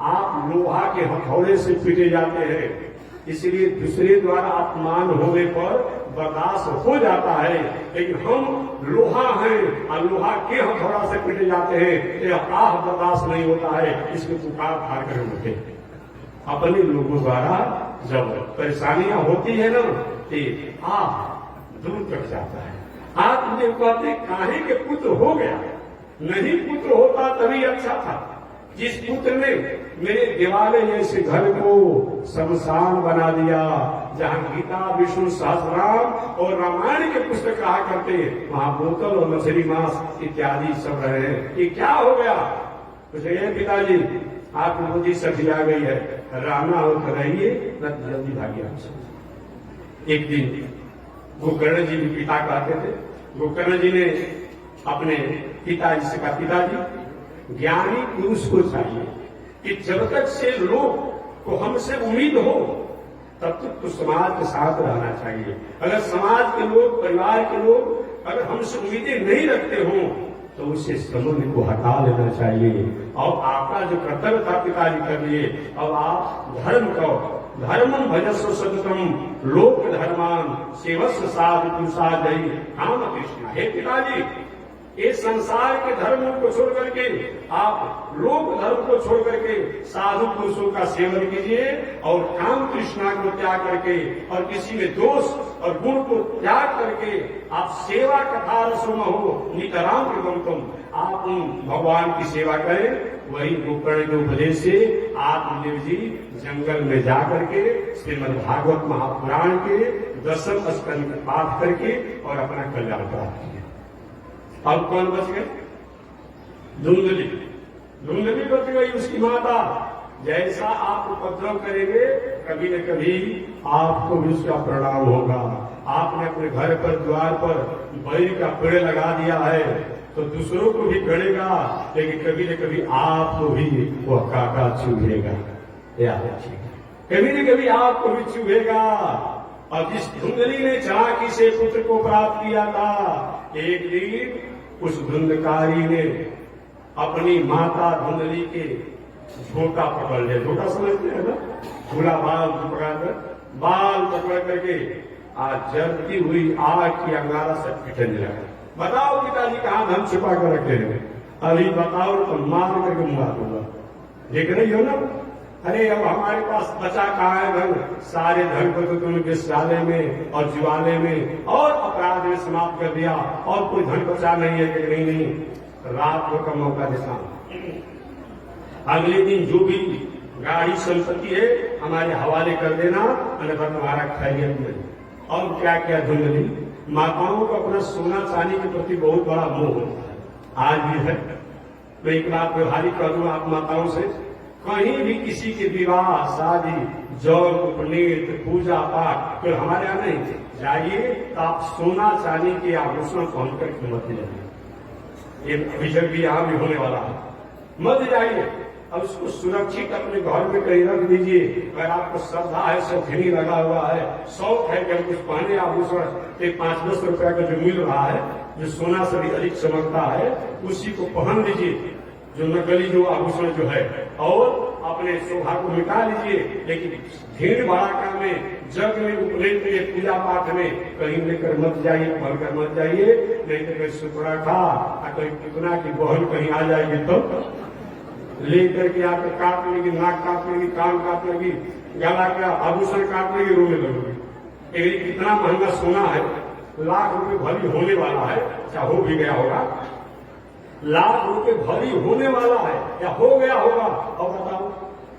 आप लोहा के हथौड़े से पीटे जाते हैं, इसलिए दूसरे द्वारा अपमान होने पर बर्दाश्त हो जाता है, लेकिन हम लोहा हैं और लोहा के हथौड़ा से पीटे जाते हैं, ये आह बर्दाश्त नहीं होता है, इसमें पुकार फाड़ कर उठे। अपने लोगों द्वारा जब परेशानियां होती है ना, तो आह दूर कर जाता है। आत्मदेव कहते काहे के पुत्र हो गया, नहीं पुत्र होता तभी अच्छा था। जिस पुत्र ने मेरे दिवाले जैसे घर को शमशान बना दिया, जहां गीता, विष्णु सहस्रनाम और रामायण के पुस्तक कहा करते, वहां बोतल और मछली मांस इत्यादि सब रहे, ये क्या हो गया। तो पिताजी आपकी बुद्धि सब्जी आ गई है, रहना हो तो रहिए, न जल्दी भागिए आपसे। एक दिन गोकर्ण जी भी पिता कहते थे। गोकर्ण जी ने अपने पिताजी से कहा, पिताजी, ज्ञानी पुरुष को चाहिए कि जब तक से लोग को हमसे उम्मीद हो तब तक तो समाज के साथ रहना चाहिए। अगर समाज के लोग, परिवार के लोग अगर हमसे उम्मीदें नहीं रखते हों तो उसे संबंध को हटा लेना चाहिए। और आपका जो कर्तव्य था पिताजी कर लिए, अब आप धर्म को, धर्मम भजस्व सततम लोक धर्मान सेवस्व साधु पुरुषादयी राम कृष्ण। हे पिताजी, ये संसार के धर्मों को छोड़ करके आप लोक धर्म को छोड़ करके साधु पुरुषों का सेवन कीजिए और काम तृष्णा को त्याग करके और किसी में दोष और गुण को त्याग करके आप सेवा कथा रसो न हो नितराम कृतम तुम, आप उन भगवान की सेवा करें। वही गोकर्ण के उपदेश से आत्मदेव जी जंगल में जाकर के श्रीमद् भागवत महापुराण के 10वें स्कंद का पाठ करके और अपना कल्याण प्राप्त किया। अब कौन बच गए? धुंधली। धुंधली बच गई, उसकी माता। जैसा आप उपद्रव करेंगे कभी न कभी आपको भी उसका परिणाम होगा। आपने अपने घर पर, द्वार पर बैर का पेड़ लगा दिया है तो दूसरों को भी गड़ेगा, लेकिन कभी न कभी आपको भी वह कांटा चुभेगा। याद रखिएगा, कभी न कभी आपको भी चुभेगा। और जिस धुंधली ने चालाकी से पुत्र को प्राप्त किया था, एक दिन उस धुंधकारी ने अपनी माता धुंधली के झोटा पकड़ लिया। झोटा समझते हैं ना, झूला बाल पकड़कर, बाल पकड़ करके आज जलती हुई आग की अंगारा से पिटने लगा। बताओ पिताजी कहां धन छुपा कर रखे हैं, अभी बताओ तो मार करके मुआ दूंगा। देख रही हो ना, अरे अब हमारे पास बचा कहाँ है धन, सारे धन को तो तुमने विश्वालय में और जुआले में और अपराध में समाप्त कर दिया और कोई धन बचा नहीं है। कि नहीं, रात को का मौका देता। अगले दिन जो भी गाड़ी संपत्ति है, हमारे हवाले कर देना, अन्यथा तुम्हारा खैरियत नहीं। और क्या क्या धुंधली माताओं को अपना सोना चांदी के प्रति बहुत बड़ा मोह होता है, आज भी है। तो एक बात व्यवहारिक कर दूं आप माताओं से, कहीं भी किसी के विवाह शादी जौन उपनेत पूजा पाठ तो हमारे यहाँ नहीं जाइए, तो आप सोना चांदी के आभूषण पहन कर मत जाइए। ये विषय भी यहाँ भी होने वाला है, मत जाइए। अब उसको सुरक्षित अपने घर में कहीं रख दीजिए। अगर आपको श्रद्धा है, शौकीनी लगा हुआ है, शौक है कि कुछ पहने आभूषण, 5-10 रुपया का जो मिल रहा है, जो सोना से भी अधिक चमकता है, उसी को पहन लीजिए, जो नकली जो आभूषण जो है, और अपने शोभा को मिटा लीजिए। लेकिन भीड़ भड़ाका में, जग में, उपनयन में, पूजा पाठ में कहीं लेकर मत जाइए, पहन कर मत जाइए। नहीं तो कहीं सुपड़ा खा कहीं कितना की बहन कहीं आ जाएगी तो लेकर के आकर काट लेगी, नाक काट लेगी, कान काट लेगी, गला का आभूषण काट लेगी, रोने लगेगी। एक कितना महंगा सोना है, लाख रुपए भरी होने वाला है, क्या हो भी गया होगा, लाख रुपए भरी होने वाला है या हो गया होगा। और बताओ,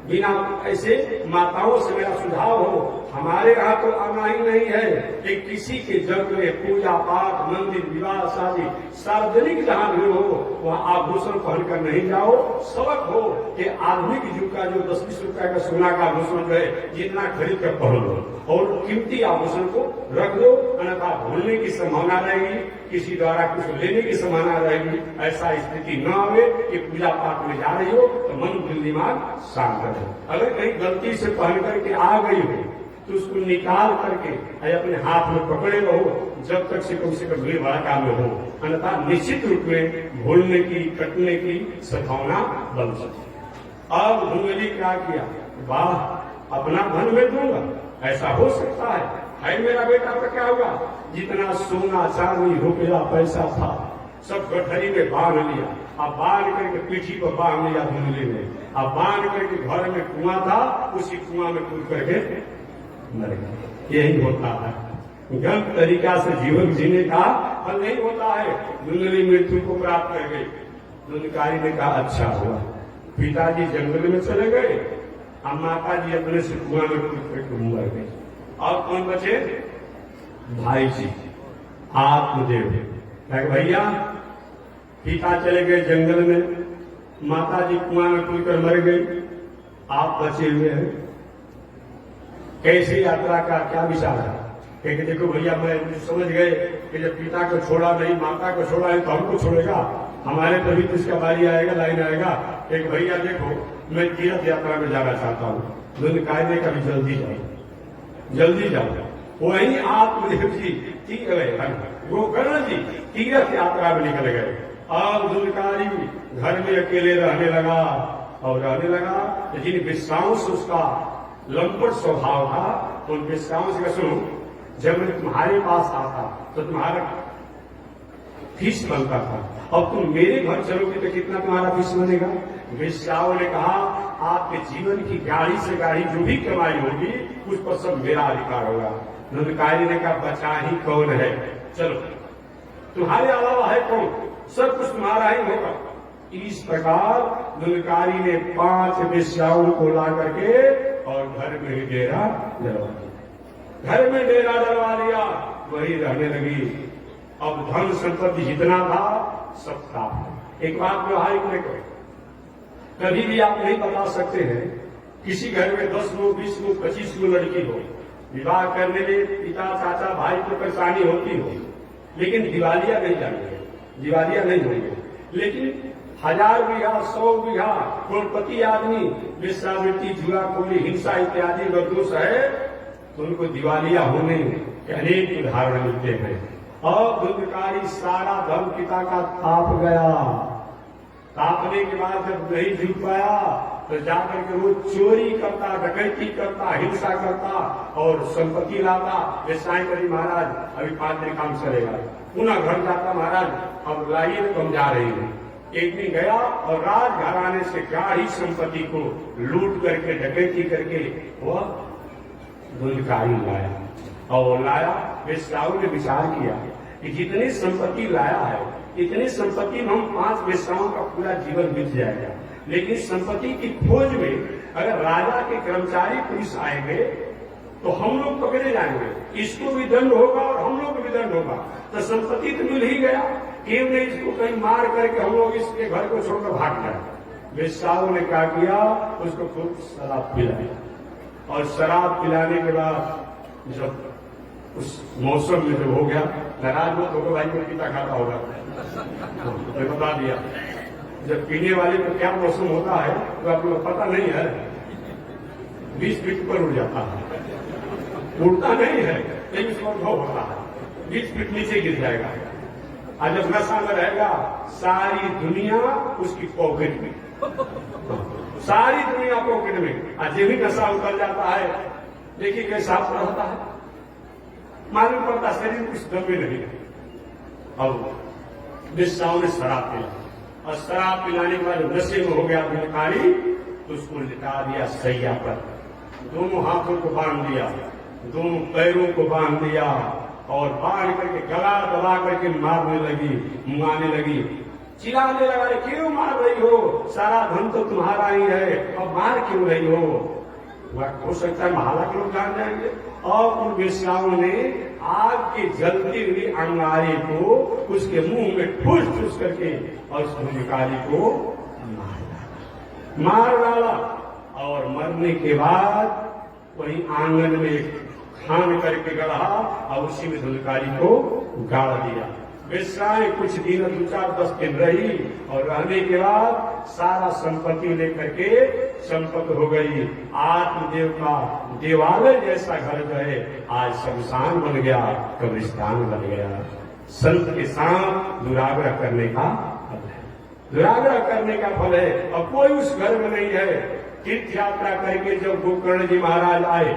बिना ऐसे माताओं से मेरा सुझाव हो, हमारे यहाँ तो आना ही नहीं है कि किसी के जग में पूजा पाठ, मंदिर, विवाह शादी, सार्वजनिक जहाँ भी हो वहाँ आभूषण पहनकर नहीं जाओ। सबक हो कि आधुनिक युग का जो 10-20 रुपया का सोना का आभूषण है, जितना खरीद कर पहन लो और कीमती आभूषण को रख दो, अन्यथा भूलने की संभावना रहेगी, किसी द्वारा कुछ लेने की संभावना रहेगी। ऐसा स्थिति न आवे कि पूजा पाठ में जा रही हो तो मन दिल दिमाग शांत रहे। अगर कहीं गलती से पहन करके आ गई हो तो उसको निकाल करके अपने हाथ में पकड़े रहो, जब तक से कम भीड़ भड़का में हो, अन्यथा निश्चित रूप में भूलने की, कटने की संभावना बन सकती। अब धुंधली क्या किया, वाह अपना धन में दूंगा, ऐसा हो सकता है मेरा बेटा तो क्या होगा, जितना सोना चांदी रुपया पैसा था सब गठरी में बांध लिया, अब बांध करके पीठी पर बांध लिया धुंधली में, अब बांध करके घर में कुआं था, उसी कुआं में कूद करके मर गया। यही होता है, गलत तरीका से जीवन जीने का फल नहीं होता है। धुंधली मृत्यु को प्राप्त कर गई। धुंधकारी ने कहा अच्छा हुआ, पिताजी जंगल में चले गए, अब माता जी अपने से कुआं में कूद करके मर गए। और कौन बचे, भाई जी आत्मदेव। भैया पिता चले गए जंगल में, माता जी कुआं में कूद कर मर गई, आप बचे हुए हैं, कैसी यात्रा का क्या विचार है। क्योंकि देखो भैया, मैं समझ गए कि जब पिता को छोड़ा नहीं, माता को छोड़ा है तो हमको छोड़ेगा, हमारे तभी तो इसका बारी आएगा, लाइन आएगा। एक भैया देखो, मैं तीर्थ यात्रा में जाना चाहता हूँ, धुंधकारी कभी जल्दी जाओ, जल्दी जाओ। वही आत्मदेव जी गोकर्ण जी तीर्थ यात्रा में निकल गए। अब धुंधकारी घर में अकेले रहने लगा और रहने लगा, लेकिन विश्रांस उसका लंपट स्वभाव था। उन विश्रांस का सुनो, जब मैं तुम्हारे पास आता तो तुम्हारा फीस बनता था, अब तुम मेरे घर चलोगे तो कितना तुम्हारा फीस बनेगा। विश्राव ने कहा आपके जीवन की गाड़ी से गाड़ी जो भी कमाई होगी उस पर सब मेरा अधिकार होगा। धुंधकारी ने कहा बचा ही कौन है, चलो तुम्हारे अलावा है कौन, सब कुछ तुम्हारा ही होगा। इस प्रकार धुंधकारी ने 5 वेश्याओं को ला करके और घर में ही डेरा डलवा दिया, घर में डेरा डलवा दिया, वही रहने लगी। अब धन संपत्ति जितना था सब था। एक बात व्यवहारिक में कहो, कभी भी आप नहीं बता सकते हैं, किसी घर में 10 लोग, 20 लोग, 25 लोग लड़की हो, विवाह करने में पिता चाचा भाई को परेशानी होती हो, लेकिन दिवालिया नहीं जाएंगे, दिवालिया नहीं होंगे। लेकिन 1000 बीघा 100 बीघा करोड़पति आदमी वेश्यावृत्ति, जुआखोरी, हिंसा इत्यादि अगर दोष है तो उनको दिवालिया होने के अनेक उदाहरण मिलते हैं। और धुंधकारी सारा धन पिता का ताप गया, तापने के बाद जब नहीं जुट पाया तो जाकर के वो चोरी करता, डकैती करता, हिंसा करता और संपत्ति लाता। वेश्याएं करी महाराज अभी 5 दिन काम चलेगा, पुनः घर जाता महाराज अब लाइए तो हम जा रही है। एक दिन गया और राजघराने से गाढ़ी संपत्ति को लूट करके डकैती करके वह धुंधकारी लाया और लाया। वेश्याओं ने विचार किया कि जितनी संपत्ति लाया है इतनी संपत्ति में हम 5 वेश्याओं का पूरा जीवन बीत जाएगा, लेकिन संपत्ति की खोज में अगर राजा के कर्मचारी पुलिस आएंगे तो हम लोग पकड़े जाएंगे, इसको भी दंड होगा और हम लोग को भी दंड होगा, तो संपत्ति तो मिल ही गया। क्यों नहीं इसको कहीं मार करके हम लोग इसके घर को छोड़कर भाग जाए। वेश्याओं ने क्या किया, उसको खूब शराब पिलाया, और शराब पिलाने के बाद जब उस मौसम में जब हो गया, नाराज मत होगा भाई, कोई पीता खाता होगा, मैं बता दिया। जब पीने वाले को क्या मौसम होता है तो आप लोग पता नहीं है, 20 फीट पर उड़ जाता है, उड़ता नहीं है लेकिन उसको अनुभव होता है, 20 फीट नीचे गिर जाएगा। और जब नशा में रहेगा सारी दुनिया उसकी पॉकेट में, सारी दुनिया पॉकेट में। और जब भी नशा उतर जाता है, देखिए कैसा रहता है, मालूम पड़ता शरीर कुछ दम में नहीं है। अब वेश्याओं ने शराब पिला, और शराब पिलाने के बाद नशे में हो गया भिखारी, तो उसको लिटा दिया सैया पर, दोनों हाथों को बांध दिया, दोनों पैरों को बांध दिया, और बांध करके गला दबा करके मारने लगी, मुआने लगी, चिल्लाने लगा, क्यों मार रही हो, सारा धन तो तुम्हारा ही है, अब मार क्यों रही हो सकता है महाला के लोग जान जाएंगे। और उन वेश्याओं ने आग के जलती हुई अंगारे को उसके मुंह में ठूस करके और उस भिखारी को मार डाला, और मरने के बाद वही आंगन में खान करके गढ़ा, और उसी में भिखारी को गाड़ दिया। वेश्याएं कुछ दिन 2-4-10 दिन रही, और रहने के बाद सारा संपत्ति लेकर के संपत्ति हो गई। आत्मदेव का देवालय जैसा घर जो है आज शमशान बन गया, कब्रिस्तान बन गया। संत के साथ दुराग्रह करने का फल है, दुराग्रह करने का फल है। और कोई उस घर में नहीं है। तीर्थ यात्रा करके जब गोकर्ण जी महाराज आए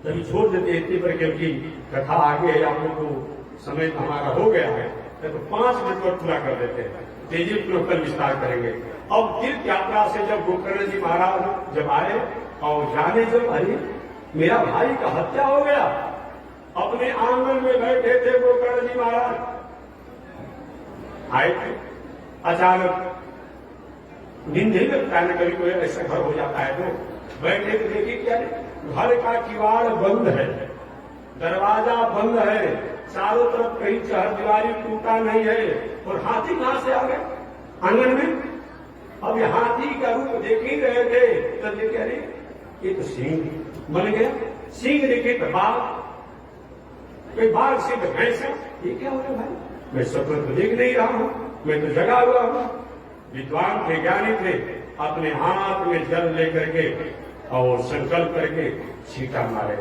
तभी छोड़ देते इतने पर, क्योंकि कथा आगे है, आप लोग को समय हमारा हो गया है, तो 5 मिनट पर पूरा कर देते हैं, तेजी पूर्वक कल विस्तार करेंगे। अब तीर्थ यात्रा से जब गोकर्ण जी महाराज जब आए और जाने जब, अरे मेरा भाई का हत्या हो गया, अपने आंगन में बैठे थे गोकर्ण जी महाराज, आए थे, अचानक नींद नहीं लगता है, कभी कोई ऐसा घर हो जाता है तो बैठे तो देखिए क्या घर का किवाड़ बंद है, दरवाजा बंद है, चारों तरफ कहीं चहरदीवारी टूटा नहीं है, और हाथी कहां से आ गए आंगन में। अब ये हाथी का रूप देख ही रहे थे, तब ये कह रहे ये तो सिंह बन गया, सिंह देखे तो बाघ, कोई बाघ से तो भैंस, ये क्या हो रहा भाई, मैं सपना तो देख नहीं रहा हूं, मैं तो जगा हुआ हूं। विद्वान थे, ज्ञानी थे, अपने हाथ में जल लेकर के और संकल्प करके छींटा मारे,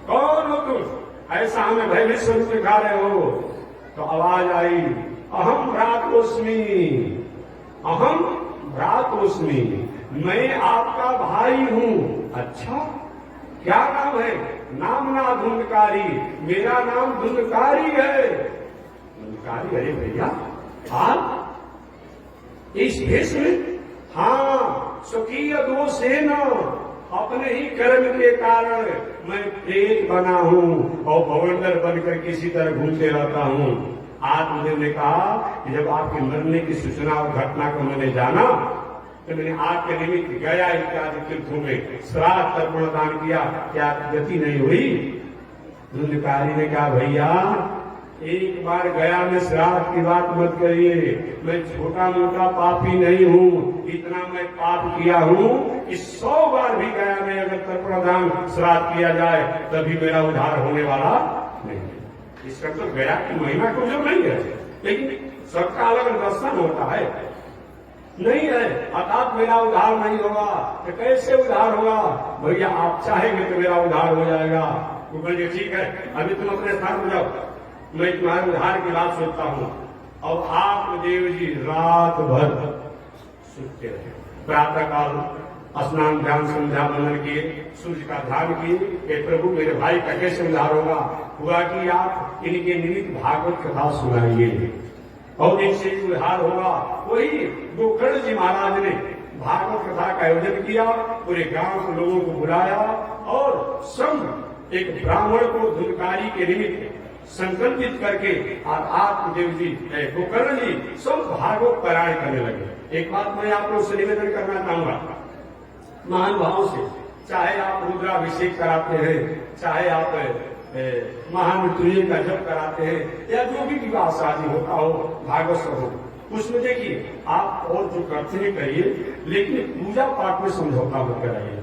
कौन हो तुम, ऐसा हमें भयभीत स्वरूप दिखा रहे हो। तो आवाज आई, अहम भ्रातोस्मि, अहम भ्रातोस्मि, मैं आपका भाई हूं। अच्छा क्या नाम है, नाम ना धुंधकारी, मेरा नाम धुंधकारी है। धुंधकारी, अरे भैया आप इस भेष में, हाँ स्वकीय दोष है ना, अपने ही कर्म के कारण मैं प्रेत बना हूं और भवंडर बनकर किसी तरह घूमते रहता हूं। आत्मदेव ने कहा कि जब आपके मरने की सूचना और घटना को मैंने जाना तो मैंने आपके निमित्त गया इत्यादि तीर्थों में श्राद्ध तर्पण दान किया, क्या गति नहीं हुई। धुंधकारी ने कहा भैया एक बार गया में श्राद्ध की बात मत करिए, मैं छोटा मोटा पापी नहीं हूँ, इतना मैं पाप किया हूँ कि 100 बार भी गया में अगर तर्पण दान श्राद्ध किया जाए तभी मेरा उद्धार होने वाला नहीं है। इसका तो गया की महिमा को जो नहीं है, लेकिन सबका अलग दर्शन होता है, नहीं है अर्थात मेरा उद्धार नहीं होगा तो कैसे उद्धार होगा। भैया आप चाहेंगे तो मेरा उद्धार हो जाएगा। वो बोलिए ठीक है अभी तुम अपने स्थान पर जाओ, मैं तुम्हारे उद्धार की बात सोचता हूं। और आत्मदेव जी रात भर सुनते रहे, प्रातः काल स्नान ध्यान संध्या बंदन किए, सूर्य का ध्यान किए कि प्रभु मेरे भाई का कैसे उद्धार होगा। हुआ कि आप इनके निमित्त भागवत कथा सुनाइए और इनसे उद्धार होगा। वही गोकर्ण जी महाराज ने भागवत कथा का आयोजन किया, पूरे गांव के लोगों को बुलाया और सब एक ब्राह्मण को धुंधकारी के निमित्त संकल्पित करके और आत्मदेव जी गोकर्ण जी सब भागवत पारायण करने लगे। एक बात मैं आप लोग से निवेदन करना चाहूंगा, महानुभावों से, चाहे आप रुद्राभिषेक कराते हैं, चाहे आप महामृत्युंजय का जप कराते हैं, या जो भी विवाह शादी होता हो, भागवत हो, उसमें देखिए आप और जो करते हैं करिए, लेकिन पूजा पाठ में समझौता मत कराइए।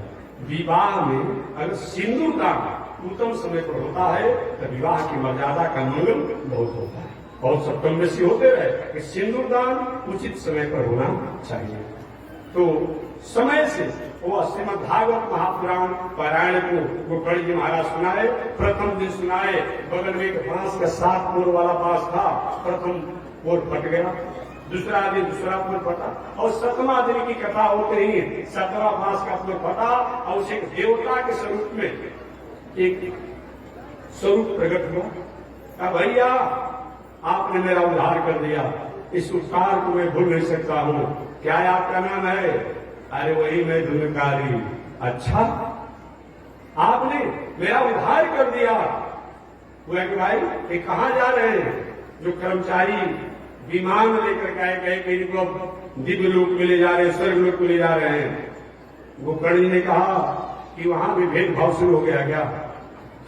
विवाह में अगर सिंदूर दान उत्तम समय पर होता है तो विवाह की मर्यादा का मंगल बहुत होता है। और सब कम बेसी होते रहे कि सिंदूर दान उचित समय पर होना चाहिए। तो समय से वो श्रीमद् भागवत महापुराण पारायण को गोकर्ण जी महाराज सुनाए। प्रथम दिन सुनाए, बगल में एक बांस का 7 पोर वाला बांस था, प्रथम पोर फट गया, दूसरा दिन दूसरा पोर फटा, और 7वां दिन की कथा होते ही 7वां बांस का पोर फटा, और उसे एक देवता के स्वरूप में एक स्वरूप प्रकट हुआ। भैया आपने मेरा उद्धार कर दिया, इस उपकार को मैं भूल नहीं सकता हूँ। क्या आपका नाम है? अरे वही मैं धुनकारी। अच्छा, आपने मेरा उद्धार कर दिया। बोला कि भाई ये कहाँ जा रहे हैं? जो कर्मचारी विमान लेकर गए कहीं इनको दिव्य लोक में ले जा रहे हैं, स्वर्ग लोक में ले जा रहे हैं। वो कर्ण ने कहा कि वहां भी भेदभाव शुरू हो गया क्या?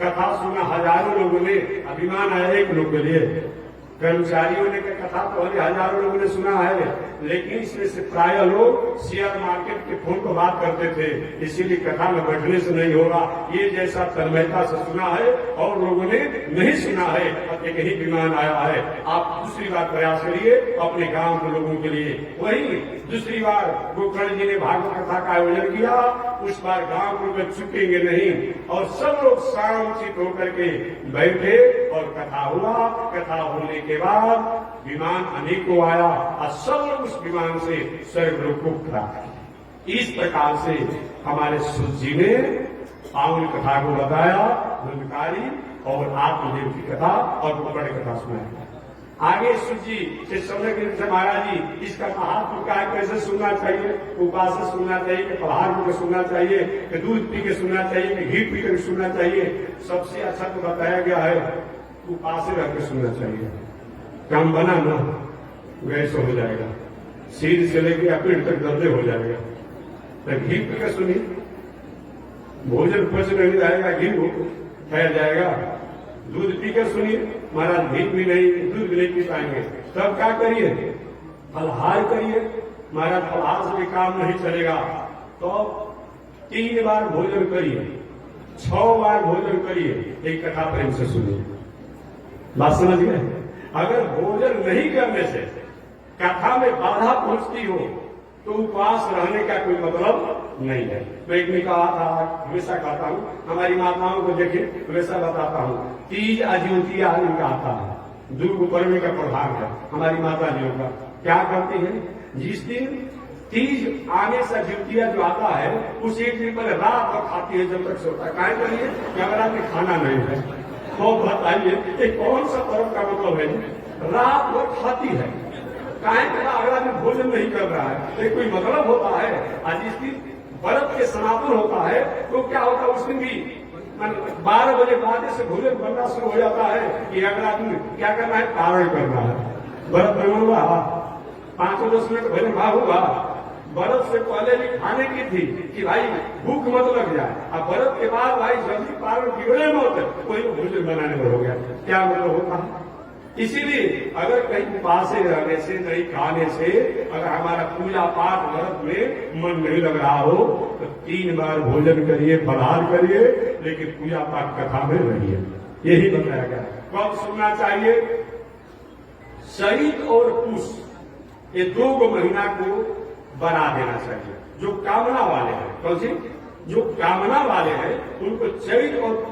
कथा सुना हजारों लोगों ने, अभिमान आया एक लोग के लिए। कर्मचारियों ने कथा तो हजारों लोगों ने सुना है, लेकिन इसमें से प्राय लोग शेयर मार्केट के फोन पर बात करते थे, इसीलिए कथा में बैठने से नहीं होगा। ये जैसा तन्मयता से सुना है और लोगों ने नहीं सुना है, एक ही विमान आया है। आप दूसरी बार प्रयास करिए अपने गांव के लोगों के लिए। वही दूसरी बार गोकर्ण जी ने भागवत कथा का आयोजन किया, उस बार गांव के लोग चुकेंगे नहीं, और सब लोग शांतित होकर के बैठे और कथा हुआ। कथा होने के बाद विमान अनेकों आया और सब लोग उस विमान से स्वर्ग लोक को प्राप्त। इस प्रकार से हमारे सूत जी ने पावन कथा को बताया, धुनकारी और आत्मदेव की कथा और गोकर्ण कथा सुनाई। आगे सूत जी से समझ के महाराज जी इसका महात्म क्या है, कैसे सुनना चाहिए, उपास से सुनना चाहिए कि पहाड़ होकर सुनना चाहिए कि दूध पी के सुनना चाहिए कि घी पी कर सुनना चाहिए। सबसे अच्छा तो बताया गया है उपास रह के सुनना चाहिए। काम बना ना गैस हो जाएगा, सिर से लेकर अपने तक दर्द हो जाएगा। तो घी पी कर सुनिए, भोजन पच नहीं जाएगा, घी ठहर जाएगा। दूध पीकर सुनिए, महाराज घी भी नहीं, दूध भी नहीं पी पाएंगे। तब क्या करिए? फलहार करिए। महाराज फलहार से भी काम नहीं चलेगा, तो 3 बार भोजन करिए, 6 बार भोजन करिए, एक कथा प्रेम से सुनिए। बात समझ गए? अगर भोजन नहीं करने से कथा में बाधा पहुंचती हो तो उपवास रहने का कोई मतलब नहीं है। मैं एक ने कहा था, हमेशा कहता हूँ, हमारी माताओं को देखे हमेशा बताता हूँ, तीज अज्योतिया इनका आता है, दुर्ग पर्व का प्रभाव है हमारी माता जियों का। क्या करती है? जिस दिन तीज आने से अज्योतिया जो आता है उस एक दिन पहले रात भर खाती है जब तक सोता है। क्या करिए कि अगर आपने खाना नहीं है तो बताइए ये कौन सा पर्व का मतलब है? रात भर खाती है, अगला दिन भोजन नहीं कर रहा है, तो कोई मतलब होता है? आज जिस दिन व्रत के समापन होता है तो क्या होता है? उस दिन भी 12 बजे बाद से भोजन बनना शुरू हो जाता है कि अगला दिन क्या करना है? पारण करना है। व्रत में हुआ 5-10 मिनट भोजन भाव हुआ, व्रत से पहले भी खाने की थी कि भाई भूख मत लग जाए, अब व्रत के बाद भाई जल्दी पारण बिगड़े मत, कोई भोजन बनाने में हो गया। क्या मतलब होता है? इसीलिए अगर कहीं उपासे रहने से, नहीं खाने से, अगर हमारा पूजा पाठ व्रत में मन नहीं लग रहा हो तो 3 बार भोजन करिए, फलाहार करिए, लेकिन पूजा पाठ कथा में रहिए। यही बताया गया। कब सुनना चाहिए? शहीद और पुष ये 2 महीना को बना देना चाहिए। जो कामना वाले हैं, कौन सी? जो कामना वाले हैं उनको चैत और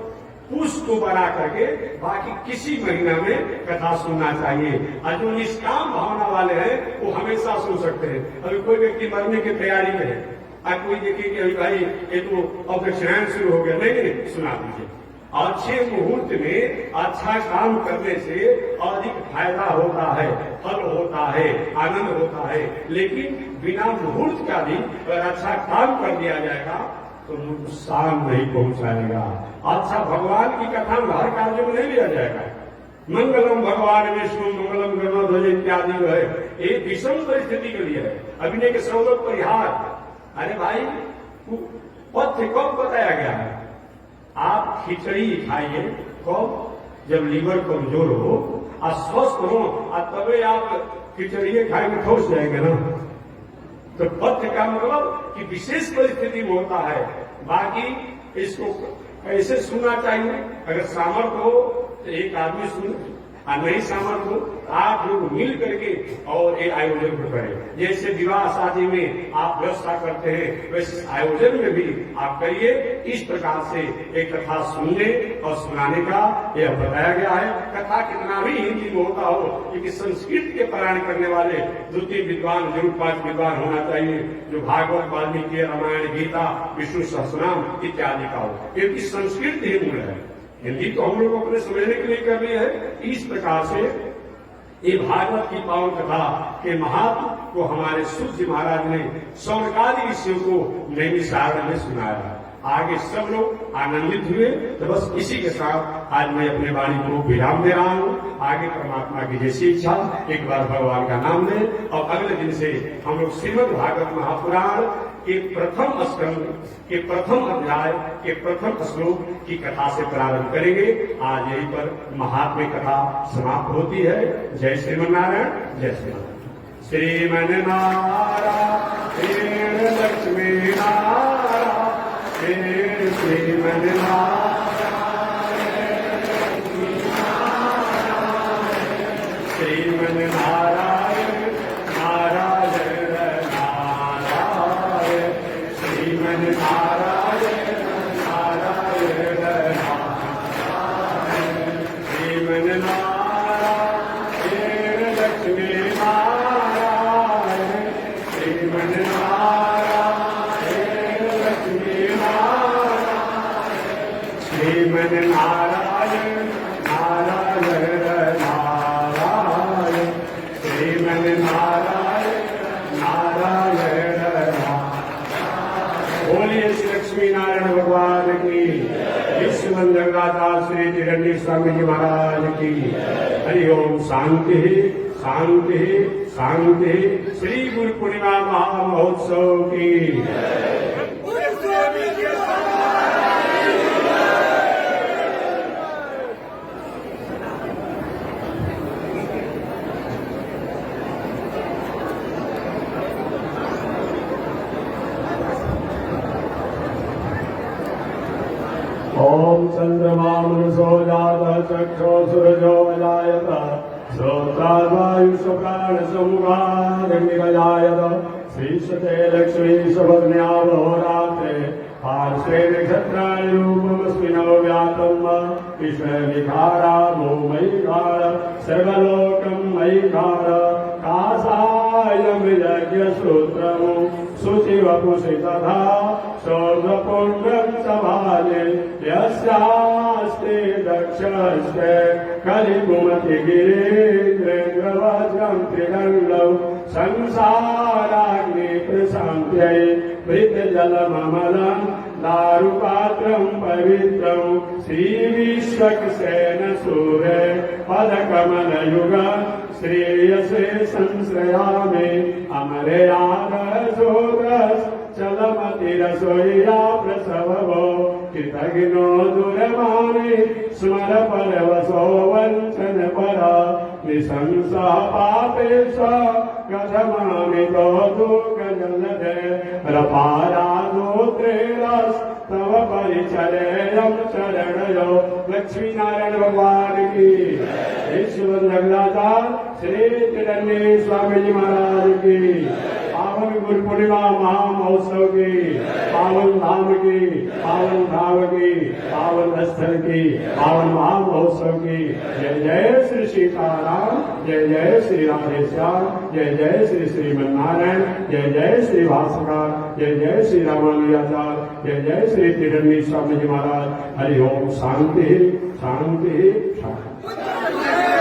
पुष को बना करके बाकी किसी महीना में कथा सुनना चाहिए। और जो निष्काम भावना वाले हैं वो हमेशा सुन सकते हैं। अभी कोई व्यक्ति मरने की तैयारी में है, अब कोई देखिए कि अभी भाई ये तो ऑपरेशन शुरू हो गया, नहीं सुना दीजिए। अच्छे मुहूर्त में अच्छा काम करने से अधिक फायदा होता है, फल होता है, आनंद होता है। लेकिन बिना मुहूर्त का भी अगर अच्छा काम कर दिया जाएगा तो नुकसान नहीं पहुंचाएगा। अच्छा भगवान की कथा हर कार्य में नहीं लिया जाएगा। मंगलम भगवान विष्णु मंगलम गरुड़ध्वज इत्यादि जो है ये विषम परिस्थिति के लिए है, अभिनय के सर्वलोक परिहार। अरे भाई पथ्य कब बताया गया है? आप खिचड़ी खाइए कब? जब लीवर कमजोर हो और स्वस्थ हो और तभी आप खिचड़ी खाएंगे तो हो जाएंगे ना। तो पथ्य का मतलब कि विशेष परिस्थिति में होता है। बाकी इसको कैसे सुनना चाहिए? अगर सामर्थ्य हो तो एक आदमी सुन, और नहीं सामर्थ्य हो आप लोग मिल करके और एक आयोजन को करें। जैसे विवाह शादी में आप व्यवस्था करते हैं वैसे आयोजन में भी आप करिए। इस प्रकार से एक कथा सुनने और सुनाने का यह बताया गया है। कथा कितना भी हिंदी में होता हो, क्योंकि संस्कृत के पारायण करने वाले 2-3 विद्वान जरूर 5 विद्वान होना चाहिए, जो भागवत, वाल्मीकि, रामायण, गीता, विष्णु सहस्रनाम इत्यादि का हो, क्योंकि संस्कृत ही मूल है। हिंदी तो हम लोग अपने समझने के लिए कर रहे हैं। इस प्रकार से ये भागवत की पावन कथा के महात्म को हमारे सूर्य जी महाराज ने सौनकादि ऋषियों को नैमिषारण्य में सुनाया। आगे सब लोग आनंदित हुए। तो बस इसी के साथ आज मैं अपने वाणी को विराम दे रहा हूँ। आगे परमात्मा की जैसी इच्छा एक बार भगवान का नाम लें और अगले दिन से हम लोग श्रीमद् भागवत महापुराण के प्रथम स्कंद के प्रथम अध्याय के प्रथम श्लोक की कथा से प्रारंभ करेंगे। आज यहीं पर महात्म्य कथा समाप्त होती है। जय श्रीमन्नारायण, जय श्रीमन्नारायण। श्रीमन्नारायण लक्ष्मी नारायण, श्रीमन्नारायण श्रीमन्नारायण नारायण नारायण, श्रीमन्नारायण नारायण नारायण, श्रीमन्नारायण लक्ष्मी नारायण, श्रीमन्नारायण लक्ष्मी नारायण, श्रीमन्नारायण नारायण नारायण, श्रीमन्नारायण नारायण नारायण। बोलिए श्री लक्ष्मी नारायण भगवान की, विश्व जगदाचार्य श्री चिरंजी स्वामी जी महाराज की। हरि ओम। शांति शांति शांति। श्री गुरु पूर्णिमा महामहोत्सव की। ओम चंद्रमा मनुषो जातः चक्षो सूरजो विजायत श्रोत्रावायुषो प्राणसमुखाग्निर्जायत श्रीशते लक्ष्मी सुभद्र्यावहोरात्रे पार्श्वे नक्षत्राणि रूपमस्मिनो व्यातम् विश्वविकारा भूमैकार सर्वलोकं मयिकार कासायं यज्ञसूत्रम् शुचिवपुषि तथा शोधपुण्यं सभाले यस्यास्ते दक्षस्ते कलिकुमतिगिरीन्द्रेन्द्रवज्रं त्रिदण्डौ संसाराग्नि प्रशान्त्यै मृतजलममलं दारुपात्रं पवित्रं श्रीविश्वक्सेन सूरे पदकमलयुग श्रेयसे संश्रयामि अमरे आदर्शोदस् चलमतिरसोया प्रसवो कृतघ्नो दुरमाने स्मर परवसो वञ्चन परा निशंसा पापेश कथमामितो दुःखजलधे रपाराधोत्रेरस् तव परिचरेयं चरणयो। लक्ष्मी नारायण भगवान की। विश्व जगदाचार्य श्री चिरंजी स्वामी जी महाराज की। पावन गुरु पूर्णिमा महामहोत्सव की, पावन धाम की, पावन धाम की, पावन स्थल की, पावन महामहोत्सव की। जय जय श्री सीताराम, जय जय श्री राधेश्याम, जय जय श्री श्रीमन्नारायण, जय जय श्री भास्कर, जय जय श्री रामानुजाचार्य, जय जय श्री चिरंजी स्वामी जी महाराज। हरि ओम। शांति शांति शांति।